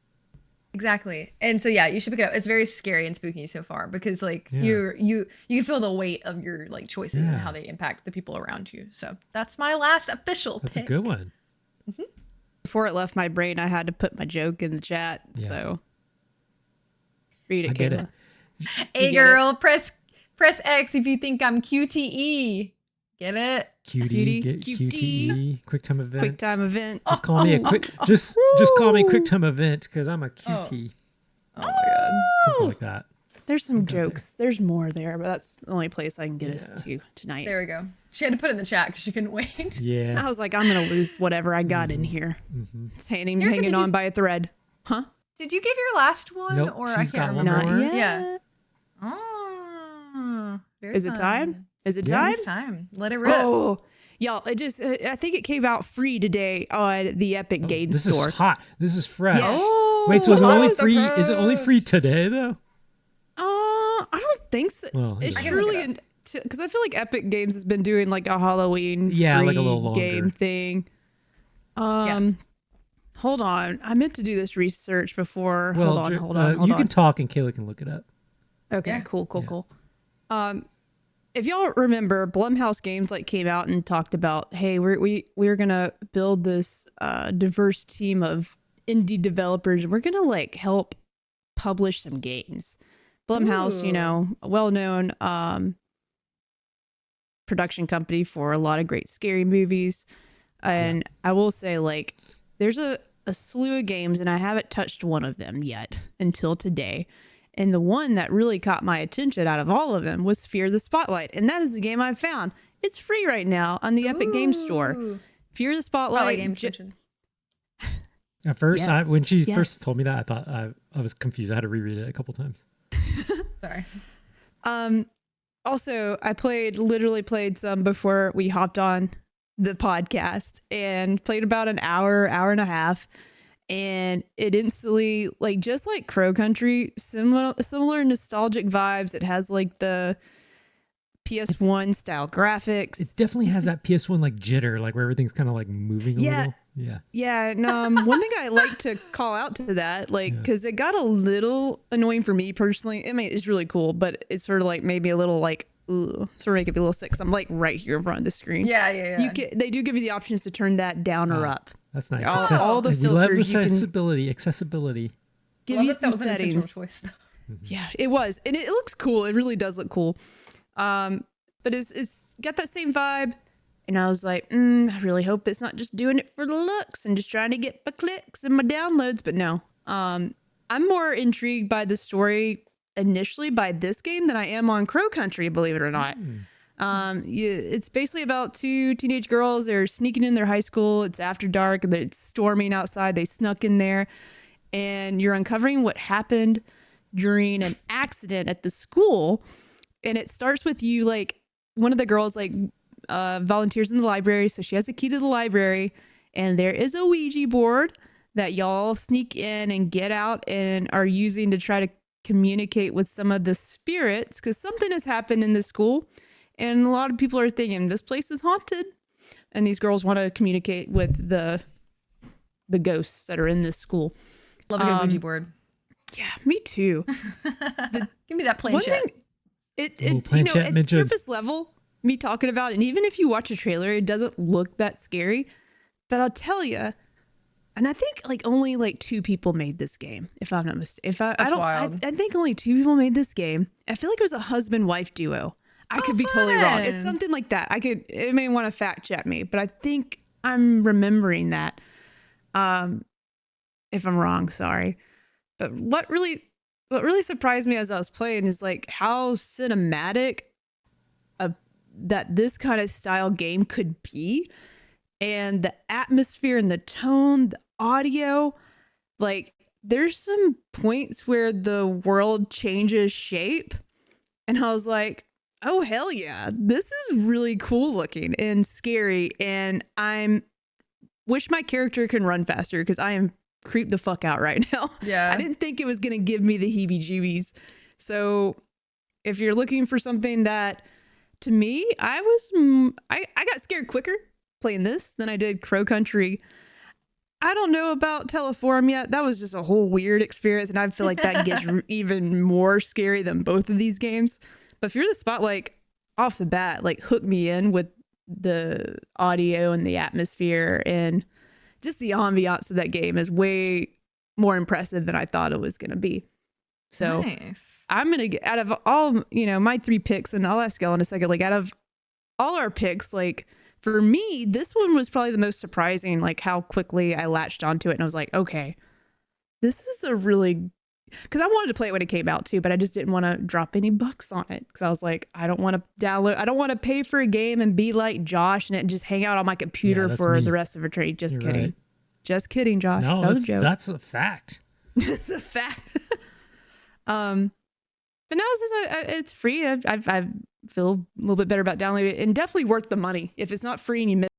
Exactly. And so yeah, you should pick it up. It's very scary and spooky so far because like Yeah. you can feel the weight of your like choices and Yeah. how they impact the people around you. So that's my last official That's pick. a good one. Before it left my brain, I had to put my joke in the chat. Yeah. So read it, I get Kayla. it. Hey You get girl, press X if you think I'm QTE. Get it? Cutie, Cutie, get cutie. QTE, quick time event. Quick time event. Just call me a quick. Just call me quick time event because I'm a QT. Oh my god. Something like that. There's some got there. jokes. There's more there, but that's the only place I can get us to tonight. There we go. She had to put it in the chat because she couldn't wait. Yeah. I was like, I'm gonna lose whatever I got in here. It's hanging, Jerica, hanging did on you- by a thread. Huh? Did you give your last one Nope, or I she's can't got one remember? more. Not yet. Yeah. Oh, very Is it time? fun. Is it Yeah. time? It's time. Let it rip. Oh, y'all! I think it came out free today on the Epic Games This Store. is hot. This is fresh. Yeah. Oh, Wait, so is it only hot free? Is it only surprise. free today though? I don't think so. Well, It's I can look surely it because I feel like Epic Games has been doing like a Halloween Yeah, like a free little longer. game thing. Hold on. I meant to do this research before. Well, hold on. you can talk and Kayla can look it up. Okay, Yeah. cool. If y'all remember, Blumhouse Games like came out and talked about, hey, we're gonna build this diverse team of indie developers, and we're gonna like help publish some games. Blumhouse, Ooh. a well-known production company for a lot of great scary movies, and I will say, like, there's a slew of games, and I haven't touched one of them yet until today. And the one that really caught my attention out of all of them was Fear the Spotlight. And that is the game I found. It's free right now on the Epic Games Store. Ooh. Fear the Spotlight Spotlight. games mentioned. At first, Yes, when she yes. first told me that, I thought I was confused. I had to reread it a couple times. Sorry. Also, I literally played some before we hopped on the podcast and played about an hour and a half. And it instantly, like, just like Crow Country, similar nostalgic vibes. It has like the PS1 style graphics. It definitely has that PS1 like jitter, like where everything's kind of like moving a Yeah. little. Yeah. Yeah, and one thing I like to call out to that, like, because it got a little annoying for me personally. I mean, it's really cool, but it's sort of like maybe a little like, ooh, sort of make it a little sick. 'Cause I'm like right here in front of the screen. Yeah. They do give you the options to turn that down or up. That's nice. All the we love filters you can accessibility. give Love you that some was an intentional settings. choice, though. Yeah, it was, and it looks cool. It really does look cool. But it's got that same vibe. And I was like, I really hope it's not just doing it for the looks and just trying to get my clicks and my downloads. But no, I'm more intrigued by the story initially by this game than I am on Crow Country, believe it or not. It's basically about two teenage girls. They're sneaking in their high school. It's after dark. It's storming outside. They snuck in there. And you're uncovering what happened during an accident at the school. And it starts with you, like, one of the girls, like, volunteers in the library. So she has a key to the library. And there is a Ouija board that y'all sneak in and get out and are using to try to communicate with some of the spirits. Because something has happened in this school. And a lot of people are thinking, this place is haunted. And these girls want to communicate with the ghosts that are in this school. Love a good Ouija board. Yeah, me too. Give me that One planchette. thing, Ooh, planchette at mentioned. surface level, me talking about it, and even if you watch a trailer, it doesn't look that scary. But I'll tell you, and I think like only like 2 people made this game, if I'm not mistaken. That's wild. I think only 2 people made this game. I feel like it was a husband-wife duo. I could be totally wrong. It's fun. something like that. It may want to fact check me, but I think I'm remembering that. If I'm wrong, sorry. But what really surprised me as I was playing is like how cinematic that this kind of style game could be, and the atmosphere and the tone, the audio. Like, there's some points where the world changes shape, and I was like, oh hell yeah, this is really cool looking and scary, and I'm wish my character can run faster because I am creeped the fuck out right now. Yeah. I didn't think it was gonna give me the heebie-jeebies. So if you're looking for something that, to me, I got scared quicker playing this than I did Crow Country. I don't know about Teleform yet. That was just a whole weird experience, and I feel like that gets even more scary than both of these games. But if you're the spot, like off the bat, like hook me in with the audio and the atmosphere and just the ambiance of that game is way more impressive than I thought it was going to be. So Nice. I'm going to get out of all, my 3 picks, and I'll ask y'all in a second, like out of all our picks, like for me, this one was probably the most surprising, like how quickly I latched onto it. And I was like, okay, this is a really, because I wanted to play it when it came out too, but I just didn't want to drop any bucks on it. Because I was like, I don't want to pay for a game and be like Josh and just hang out on my computer for me. the rest of eternity. Just You're kidding. right. Just kidding, Josh. No, that was a joke. that's a fact. It's a fact. But now it's free. I feel a little bit better about downloading it, and definitely worth the money. If it's not free and you miss,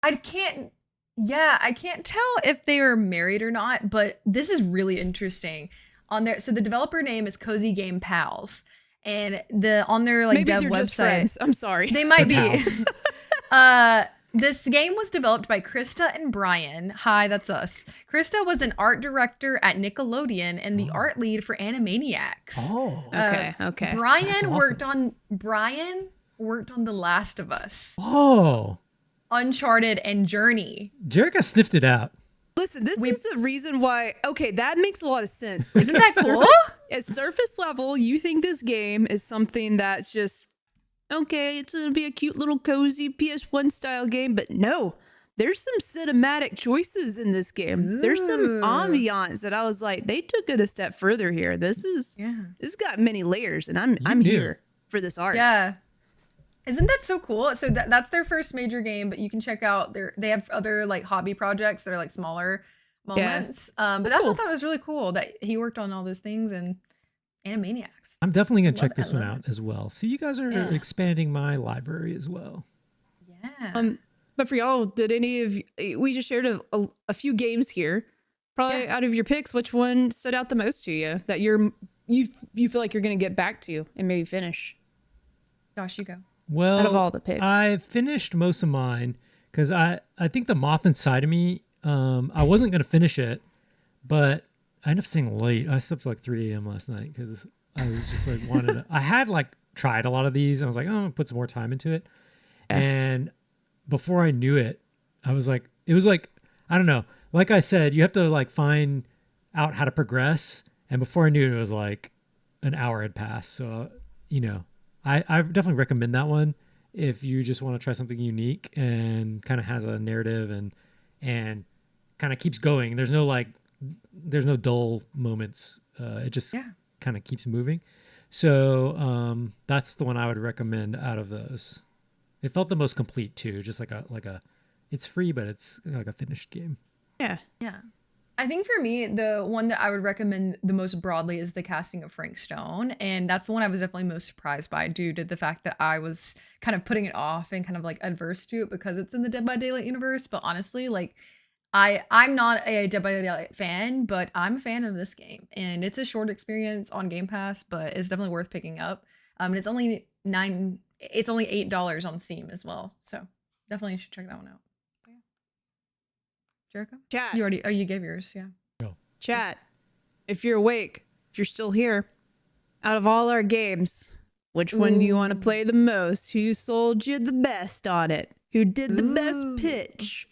I can't tell if they are married or not, but this is really interesting. So the developer name is Cozy Game Pals, and on their like maybe dev they're website, just friends. I'm sorry. they might be. Pals. This game was developed by Krista and Brian. Hi, that's us. Krista was an art director at Nickelodeon and the art lead for Animaniacs. Oh. Okay. That's Brian awesome. worked on The Last of Us, Oh. Uncharted, and Journey. Jerica sniffed it out. Listen, this is the reason why. Okay, that makes a lot of sense. Isn't that cool? At surface level, you think this game is something that's just okay, it's gonna be a cute little cozy PS1 style game, but no, there's some cinematic choices in this game. There's some Ooh. ambiance that I was like, they took it a step further here. This got many layers, and I'm knew. here for this art. Yeah. Isn't that so cool? So that's their first major game, but you can check out they have other like hobby projects that are like smaller moments. But I thought that was really cool that he worked on all those things and Animaniacs. I'm definitely going to check Love it, this one love out as well. See, you guys are expanding my library as well. Yeah. But for y'all, did any of we just shared a few games here? Probably out of your picks, which one stood out the most to you that you feel like you're going to get back to and maybe finish? Josh, you go. Well, Out of all the picks. I finished most of mine because I think the moth inside of me, I wasn't going to finish it, but I ended up staying late. I slept till like 3 a.m. last night because I was just like I had like tried a lot of these. And I was like, oh, I'm going to put some more time into it. And before I knew it, it was like, I don't know. Like I said, you have to like find out how to progress. And before I knew it, it was like an hour had passed. So, I definitely recommend that one if you just want to try something unique and kind of has a narrative and kind of keeps going. There's no dull moments. It just kind of keeps moving. So that's the one I would recommend out of those. It felt the most complete too, just like a it's free, but it's like a finished game. Yeah. I think for me, the one that I would recommend the most broadly is the casting of Frank Stone. And that's the one I was definitely most surprised by due to the fact that I was kind of putting it off and kind of like adverse to it because it's in the Dead by Daylight universe. But honestly, like I'm not a Dead by Daylight fan, but I'm a fan of this game. And it's a short experience on Game Pass, but it's definitely worth picking up. And it's only $8 on Steam as well. So definitely should check that one out. Jericho? Chat. You gave yours, yeah. Chat. If you're awake, if you're still here, out of all our games, which one do you want to play the most? Who sold you the best on it? Who did the best pitch?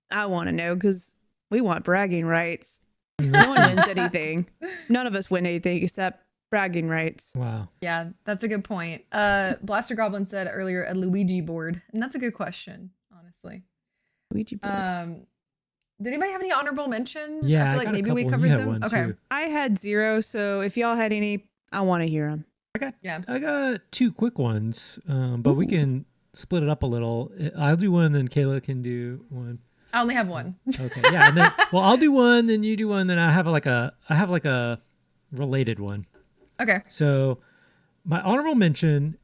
I want to know because we want bragging rights. No one wins anything. None of us win anything except bragging rights. Wow. Yeah, that's a good point. Blaster Goblin said earlier a Luigi board, and that's a good question, honestly. Luigi board. Did anybody have any honorable mentions? Yeah, I feel like maybe we covered them. Okay. Too. I had 0, so if y'all had any, I want to hear them. I got two quick ones, but we can split it up a little. I'll do one, then Kayla can do one. I only have one. Okay, yeah, and then I'll do one, then you do one, then I have like a related one. Okay. So my honorable mention.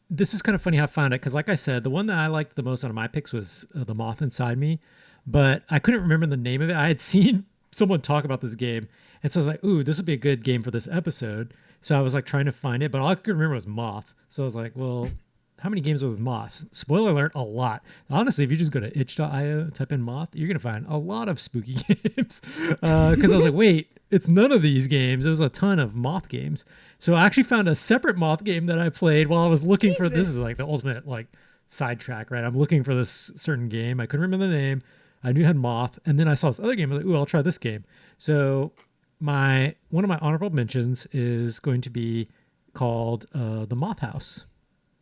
This is kind of funny how I found it because, like I said, the one that I liked the most out of my picks was The Moth Inside Me, but I couldn't remember the name of it. I had seen someone talk about this game, and so I was like, "Ooh, this would be a good game for this episode." So I was like trying to find it, but all I could remember was Moth. So I was like, "Well, how many games with Moth?" Spoiler alert: a lot. Honestly, if you just go to itch.io, type in Moth, you're gonna find a lot of spooky games. Because I was like, "Wait, it's none of these games." There was a ton of Moth games. So I actually found a separate Moth game that I played while I was looking for. This is like the ultimate like sidetrack, right? I'm looking for this certain game. I couldn't remember the name. I knew it had Moth, and then I saw this other game. I was like, "Ooh, I'll try this game." So one of my honorable mentions is going to be called The Moth House.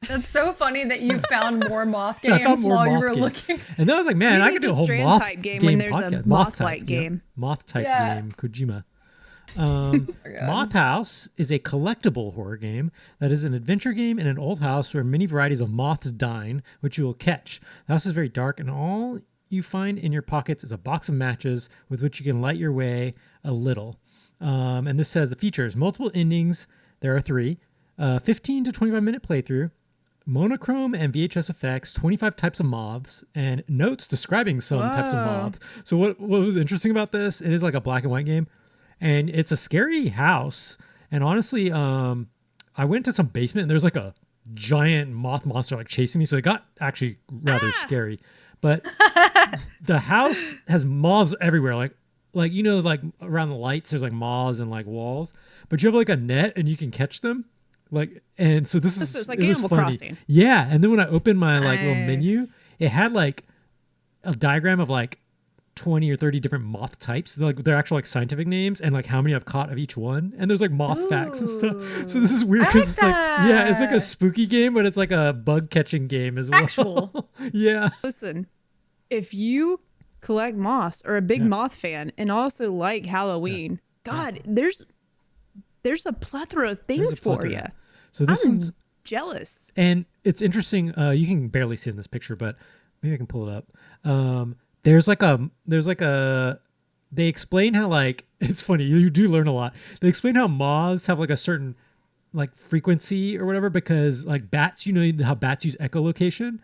That's so funny that you found more Moth games while you were looking. And then I was like, man, I could do a whole Moth type game when there's podcast. a Moth-like game. Moth type game, Kojima. Moth House is a collectible horror game that is an adventure game in an old house where many varieties of moths dine, which you will catch. The house is very dark, and all you find in your pockets is a box of matches with which you can light your way a little. And this says the features: multiple endings. There are 3. 15 to 25 minute playthrough. Monochrome and VHS effects, 25 types of moths, and notes describing some types of moths. So what was interesting about this, it is like a black and white game, and it's a scary house. And honestly, I went to some basement, and there's like a giant moth monster like chasing me, so it got actually rather scary. But the house has moths everywhere, like like around the lights, there's like moths and like walls, but you have like a net and you can catch them. Like, and so this is like Animal Crossing. Yeah. And then when I opened my like little menu, it had like a diagram of like 20 or 30 different moth types. They're actual like scientific names and like how many I've caught of each one. And there's like moth facts and stuff. So this is weird because it's like, yeah, it's like a spooky game, but it's like a bug catching game as well. Actual. Yeah. Listen, if you collect moths or a big moth fan and also like Halloween, God, there's a plethora of things for you. So this one's jealous. And it's interesting. You can barely see in this picture, but maybe I can pull it up. There's like a, they explain how like, it's funny. You do learn a lot. They explain how moths have like a certain like frequency or whatever, because like bats, you know how bats use echolocation.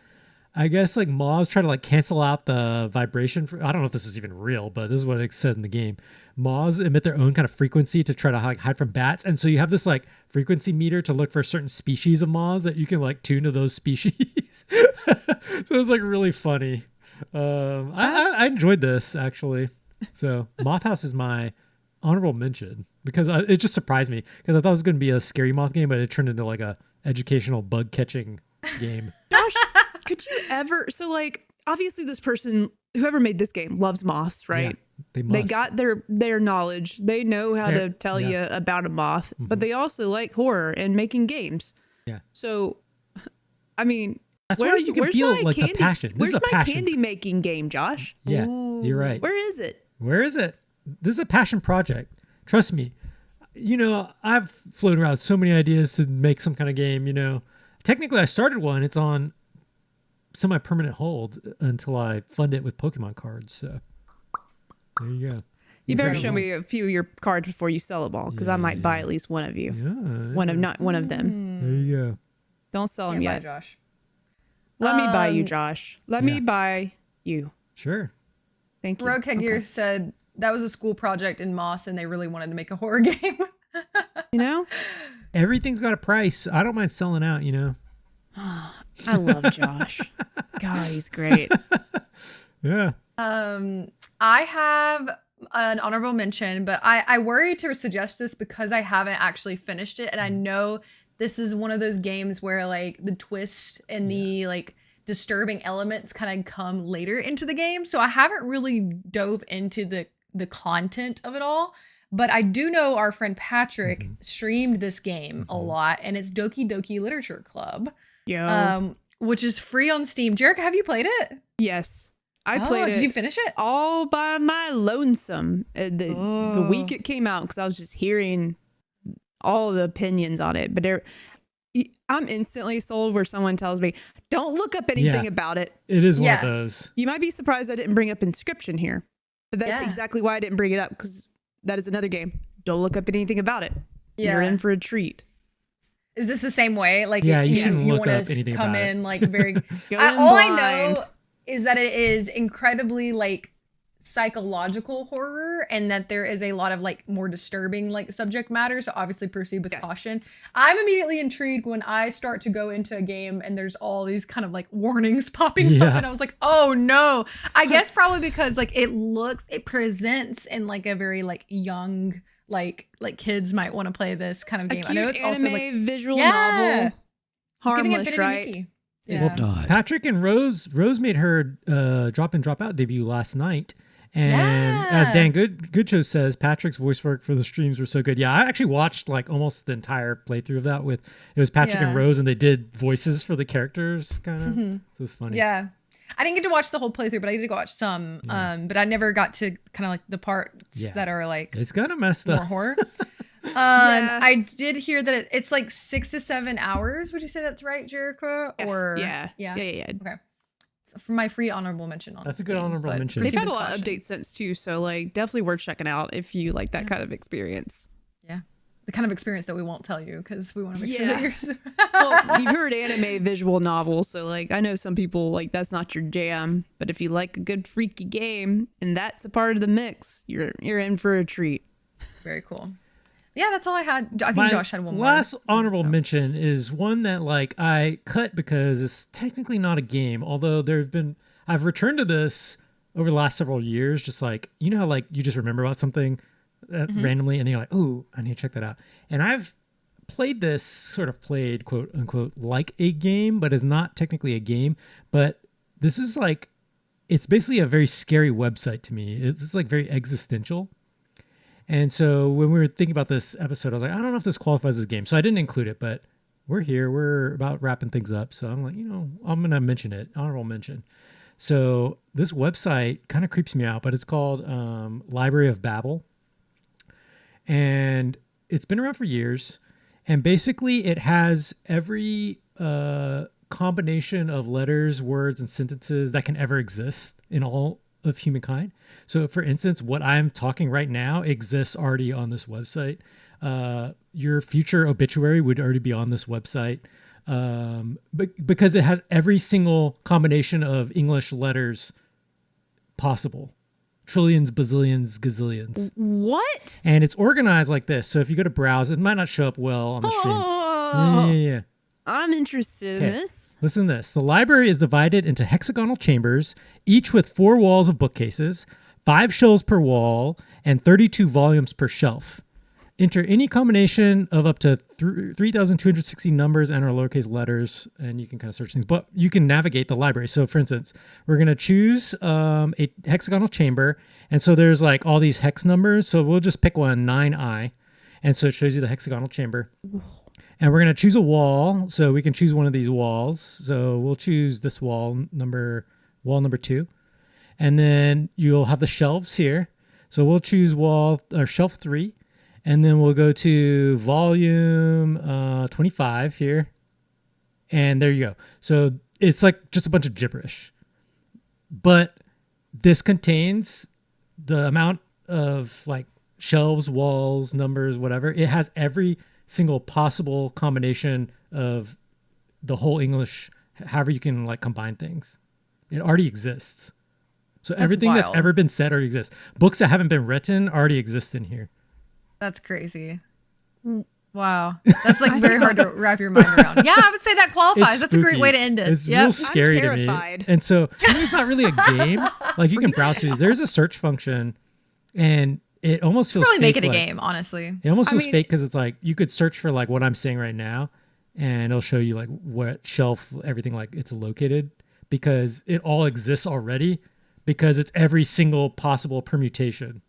I guess like moths try to like cancel out the vibration. I don't know if this is even real, but this is what it said in the game. Moths emit their own kind of frequency to try to like hide from bats. And so you have this like frequency meter to look for certain species of moths that you can like tune to those species. So it's like really funny. I enjoyed this actually. So Moth House is my honorable mention because it just surprised me because I thought it was going to be a scary moth game, but it turned into like a educational bug catching game. Gosh, could you ever? So like, obviously this person, whoever made this game, loves moths, right? Yeah, they got their knowledge. They know how to tell you about a moth, but they also like horror and making games. Yeah. So, I mean, that's why you can feel like the passion. Where's my candy making game, Josh? Yeah, you're right. Where is it? Where is it? This is a passion project. Trust me. You know, I've floated around so many ideas to make some kind of game, you know. Technically, I started one. It's on semi-permanent hold until I fund it with Pokemon cards. So there you go. You better show me a few of your cards before you sell them all, because I might buy at least one of you. Yeah. One of them. There you go. Don't sell them yet. Buy Josh. Let me buy you, Josh. Let me buy you. Sure. Thank you. Rogue Headgear said that was a school project in Moss and they really wanted to make a horror game. You know? Everything's got a price. I don't mind selling out, you know. I love Josh. God, he's great. Yeah. I have an honorable mention, but I worry to suggest this because I haven't actually finished it. And I know this is one of those games where like the twist and the like disturbing elements kind of come later into the game. So I haven't really dove into the content of it all. But I do know our friend Patrick streamed this game a lot, and it's Doki Doki Literature Club. Which is free on Steam. Jerica, have you played it? Yes. I played it. Did you finish it? All by my lonesome the week it came out, because I was just hearing all the opinions on it. But I'm instantly sold where someone tells me, don't look up anything Yeah. about it. It is one Yeah. of those. You might be surprised I didn't bring up Inscription here, but that's Yeah. exactly why I didn't bring it up, because that is another game. Don't look up anything about it. Yeah. You're in for a treat. Is this the same way? Like, Yeah, if you shouldn't you look want up to anything come about it. in like very. Go in All I blind. know is that it is incredibly like psychological horror, and that there is a lot of like more disturbing like subject matter. So obviously proceed with Yes. caution. I'm immediately intrigued when I start to go into a game and there's all these kind of like warnings popping up, Yeah. and I was like, oh no. I guess probably because like it presents in like a very like young like kids might want to play this kind of A game. cute I know it's anime also like visual Yeah. novel. it's giving Harmless, Infinity right? Mickey. Well, Yeah. Patrick and Rose made her drop in, drop out debut last night. And as Yeah. Dan Goodshow says, Patrick's voice work for the streams were so good. Yeah, I actually watched like almost the entire playthrough of that it was Patrick and Yeah. Rose, and they did voices for the characters kind of. So it was funny. Yeah. I didn't get to watch the whole playthrough, but I did watch some. But I never got to kind of like the parts Yeah. that are like It's kind of messed more up. horror. Yeah. I did hear that it's like 6 to 7 hours. Would you say that's right, Jericho? Or yeah. yeah. Okay. So for my free honorable mention on That's a this good game, honorable but mention. They've proceed had a with lot of caution. updates since too, so like definitely worth checking out if you like that kind of experience. Yeah, the kind of experience that we won't tell you because we want to make sure that Yeah. you're. Well, you've heard anime visual novels, so like I know some people like that's not your jam, but if you like a good freaky game and that's a part of the mix, you're in for a treat. Very cool. Yeah, that's all I had. I think My Josh had one more. last honorable So. mention is one that like I cut because it's technically not a game, although I've returned to this over the last several years, just like, you know how like you just remember about something randomly and then you're like, oh, I need to check that out. And I've played quote unquote like a game, but is not technically a game. But this is like, it's basically a very scary website to me. It's like very existential. And so when we were thinking about this episode, I was like, I don't know if this qualifies as a game. So I didn't include it, but we're here. We're about wrapping things up. So I'm like, I'm going to mention it. Honorable mention. So this website kind of creeps me out, but it's called Library of Babel. And it's been around for years. And basically it has every combination of letters, words, and sentences that can ever exist in all of humankind. So for instance, what I'm talking right now exists already on this website. Your future obituary would already be on this website. But because it has every single combination of English letters possible. Trillions, bazillions, gazillions. What? And it's organized like this. So if you go to browse, it might not show up well on the stream. Oh, Yeah. I'm interested in Okay. this. Listen to this. The library is divided into hexagonal chambers, each with 4 walls of bookcases, 5 shelves per wall, and 32 volumes per shelf. Enter any combination of up to 3,260 numbers and or lowercase letters, and you can kind of search things, but you can navigate the library. So for instance, we're going to choose a hexagonal chamber. And so there's like all these hex numbers. So we'll just pick one, 9I. And so it shows you the hexagonal chamber. And we're going to choose a wall. So we can choose one of these walls. So we'll choose this wall number 2. And then you'll have the shelves here. So we'll choose shelf 3. And then we'll go to volume 25 here. And there you go. So it's like just a bunch of gibberish. But this contains the amount of like shelves, walls, numbers, whatever. It has every single possible combination of the whole English, however you can like combine things. It already exists. So everything that's wild. ever been said already exists. Books that haven't been written already exist in here. That's crazy. Wow. That's like very hard to wrap your mind around. Yeah, I would say that qualifies. It's That's a great spooky. way to end it. It's Yep. real scary to me. terrified. And so it's not really a game. Like you can browse through. There's a search function, and it almost feels Probably make it fake, a like- game, honestly. It almost I feels mean- fake because it's like you could search for like what I'm saying right now, and it'll show you like what shelf everything like it's located because it all exists already because it's every single possible permutation.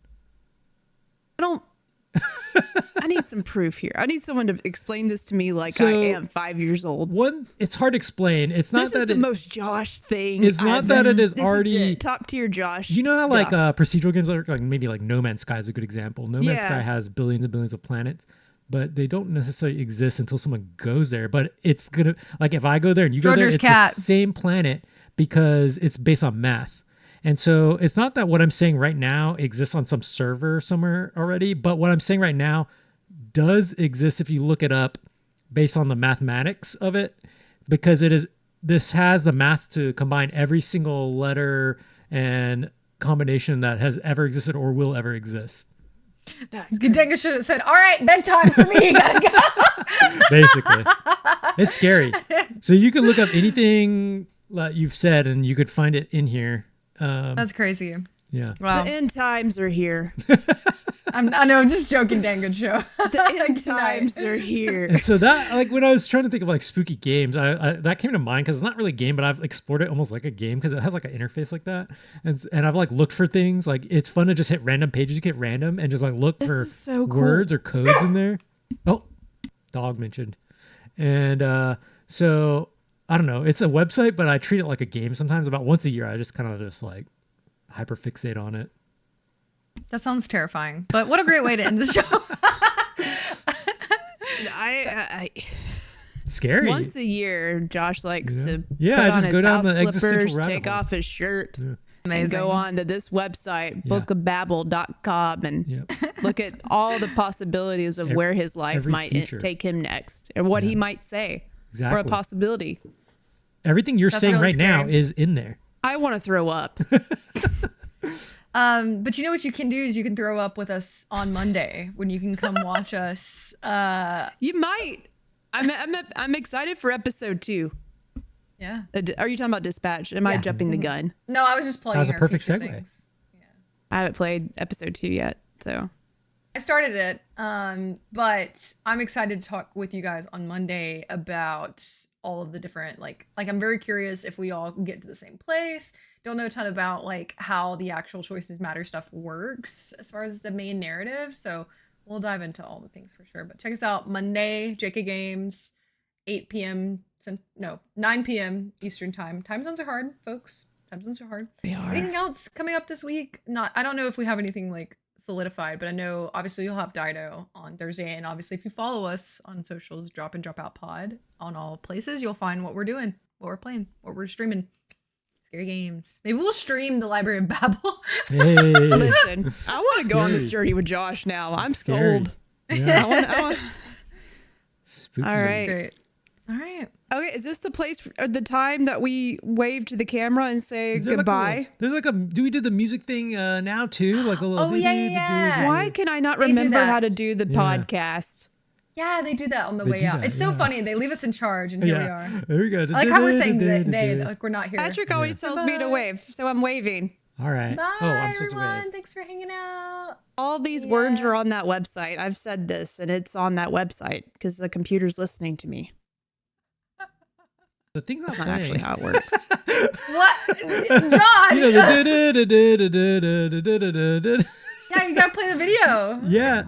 I don't. I need some proof here. I need someone to explain this to me like So- I am 5 years old. One, it's hard to explain. It's not This that is the it, most Josh thing. It's not that it is already- top tier Josh. you know how stuff. like procedural games are like maybe like No Man's Sky is a good example. No Man's Yeah. Sky has billions and billions of planets. but they don't necessarily exist until someone goes there. But it's gonna, like, if I go there and you go there, Schrodinger's it's cat. the same planet because it's based on math. And so it's not that what I'm saying right now exists on some server somewhere already, but what I'm saying right now does exist if you look it up based on the mathematics of it, because this has the math to combine every single letter and combination that has ever existed or will ever exist. That's Dango should have said, all right, bedtime for me. Gotta go. Basically. It's scary. So you can look up anything that you've said and you could find it in here. That's crazy. Yeah. Wow. The end times are here. I know, I'm just joking, Dango show. The end times are here. And so that, like, when I was trying to think of like spooky games, I that came to mind because it's not really a game, but I've explored it almost like a game because it has like an interface like that. And I've like looked for things. Like, it's fun to just hit random pages, you get random and just like look for is so cool. words or codes in there. Oh, dog mentioned. And so I don't know. It's a website, but I treat it like a game sometimes. About once a year, I just kind of just like hyperfixate on it. That sounds terrifying, but what a great way to end the show. I Scary. once a year, Josh likes to Yeah, put I on just his go down house the existential slippers, rabbit take hole. off his shirt, Yeah. and Amazing. go on to this website, Yeah. bookofbabble.com, and Yep. look at all the possibilities of where his life every might feature. take him next, or what he might say, or Exactly. a possibility. Everything you're That's saying really right now scary. is in there. I want to throw up. But you know what you can do is you can throw up with us on Monday when you can come watch us. You might. I'm excited for episode 2. Yeah. Are you talking about Dispatch? Am I Yeah. jumping the gun? No, I was just plugging. That was a our perfect future segue. things. I haven't played episode 2 yet, so I started it, but I'm excited to talk with you guys on Monday about all of the different like I'm very curious if we all get to the same place. Don't know a ton about like how the actual choices matter stuff works as far as the main narrative. So we'll dive into all the things for sure. But check us out Monday, JK Games, 8 p.m. 9 p.m. Eastern time. Time zones are hard, folks. Time zones are hard. they are. Anything else coming up this week? I don't know if we have anything like solidified, but I know obviously you'll have Dido on Thursday, and obviously if you follow us on socials, Drop In Drop Out Pod on all places, you'll find what we're doing, what we're playing, what we're streaming. Scary games. Maybe we'll stream the Library of Babel. Hey. Listen, I want to go on this Scary. journey with Josh now. I'm Scary. sold. Yeah. I want. Spooky. All right. Great. All right. Okay, is this the place or the time that we wave to the camera and say Is there goodbye? There's like a. Do we do the music thing now too? Like a little. Oh, yeah. Why can I not They do remember that. how to do the Yeah. podcast? Yeah, they do that on the They way do out. that, It's so yeah. funny. They leave us in charge, and here we Yeah. are. There we go. I like how we're saying they, like we're not here. Patrick always tells me to Bye. wave, so I'm waving. All right. Bye, Oh, I'm supposed everyone. to wave. Thanks for hanging out. All these words Yeah. are on that website. I've said this, and it's on that website because the computer's listening to me. The thing's not That's not playing. actually how it works. What? Josh! You know, the Yeah, you gotta play the video. yeah.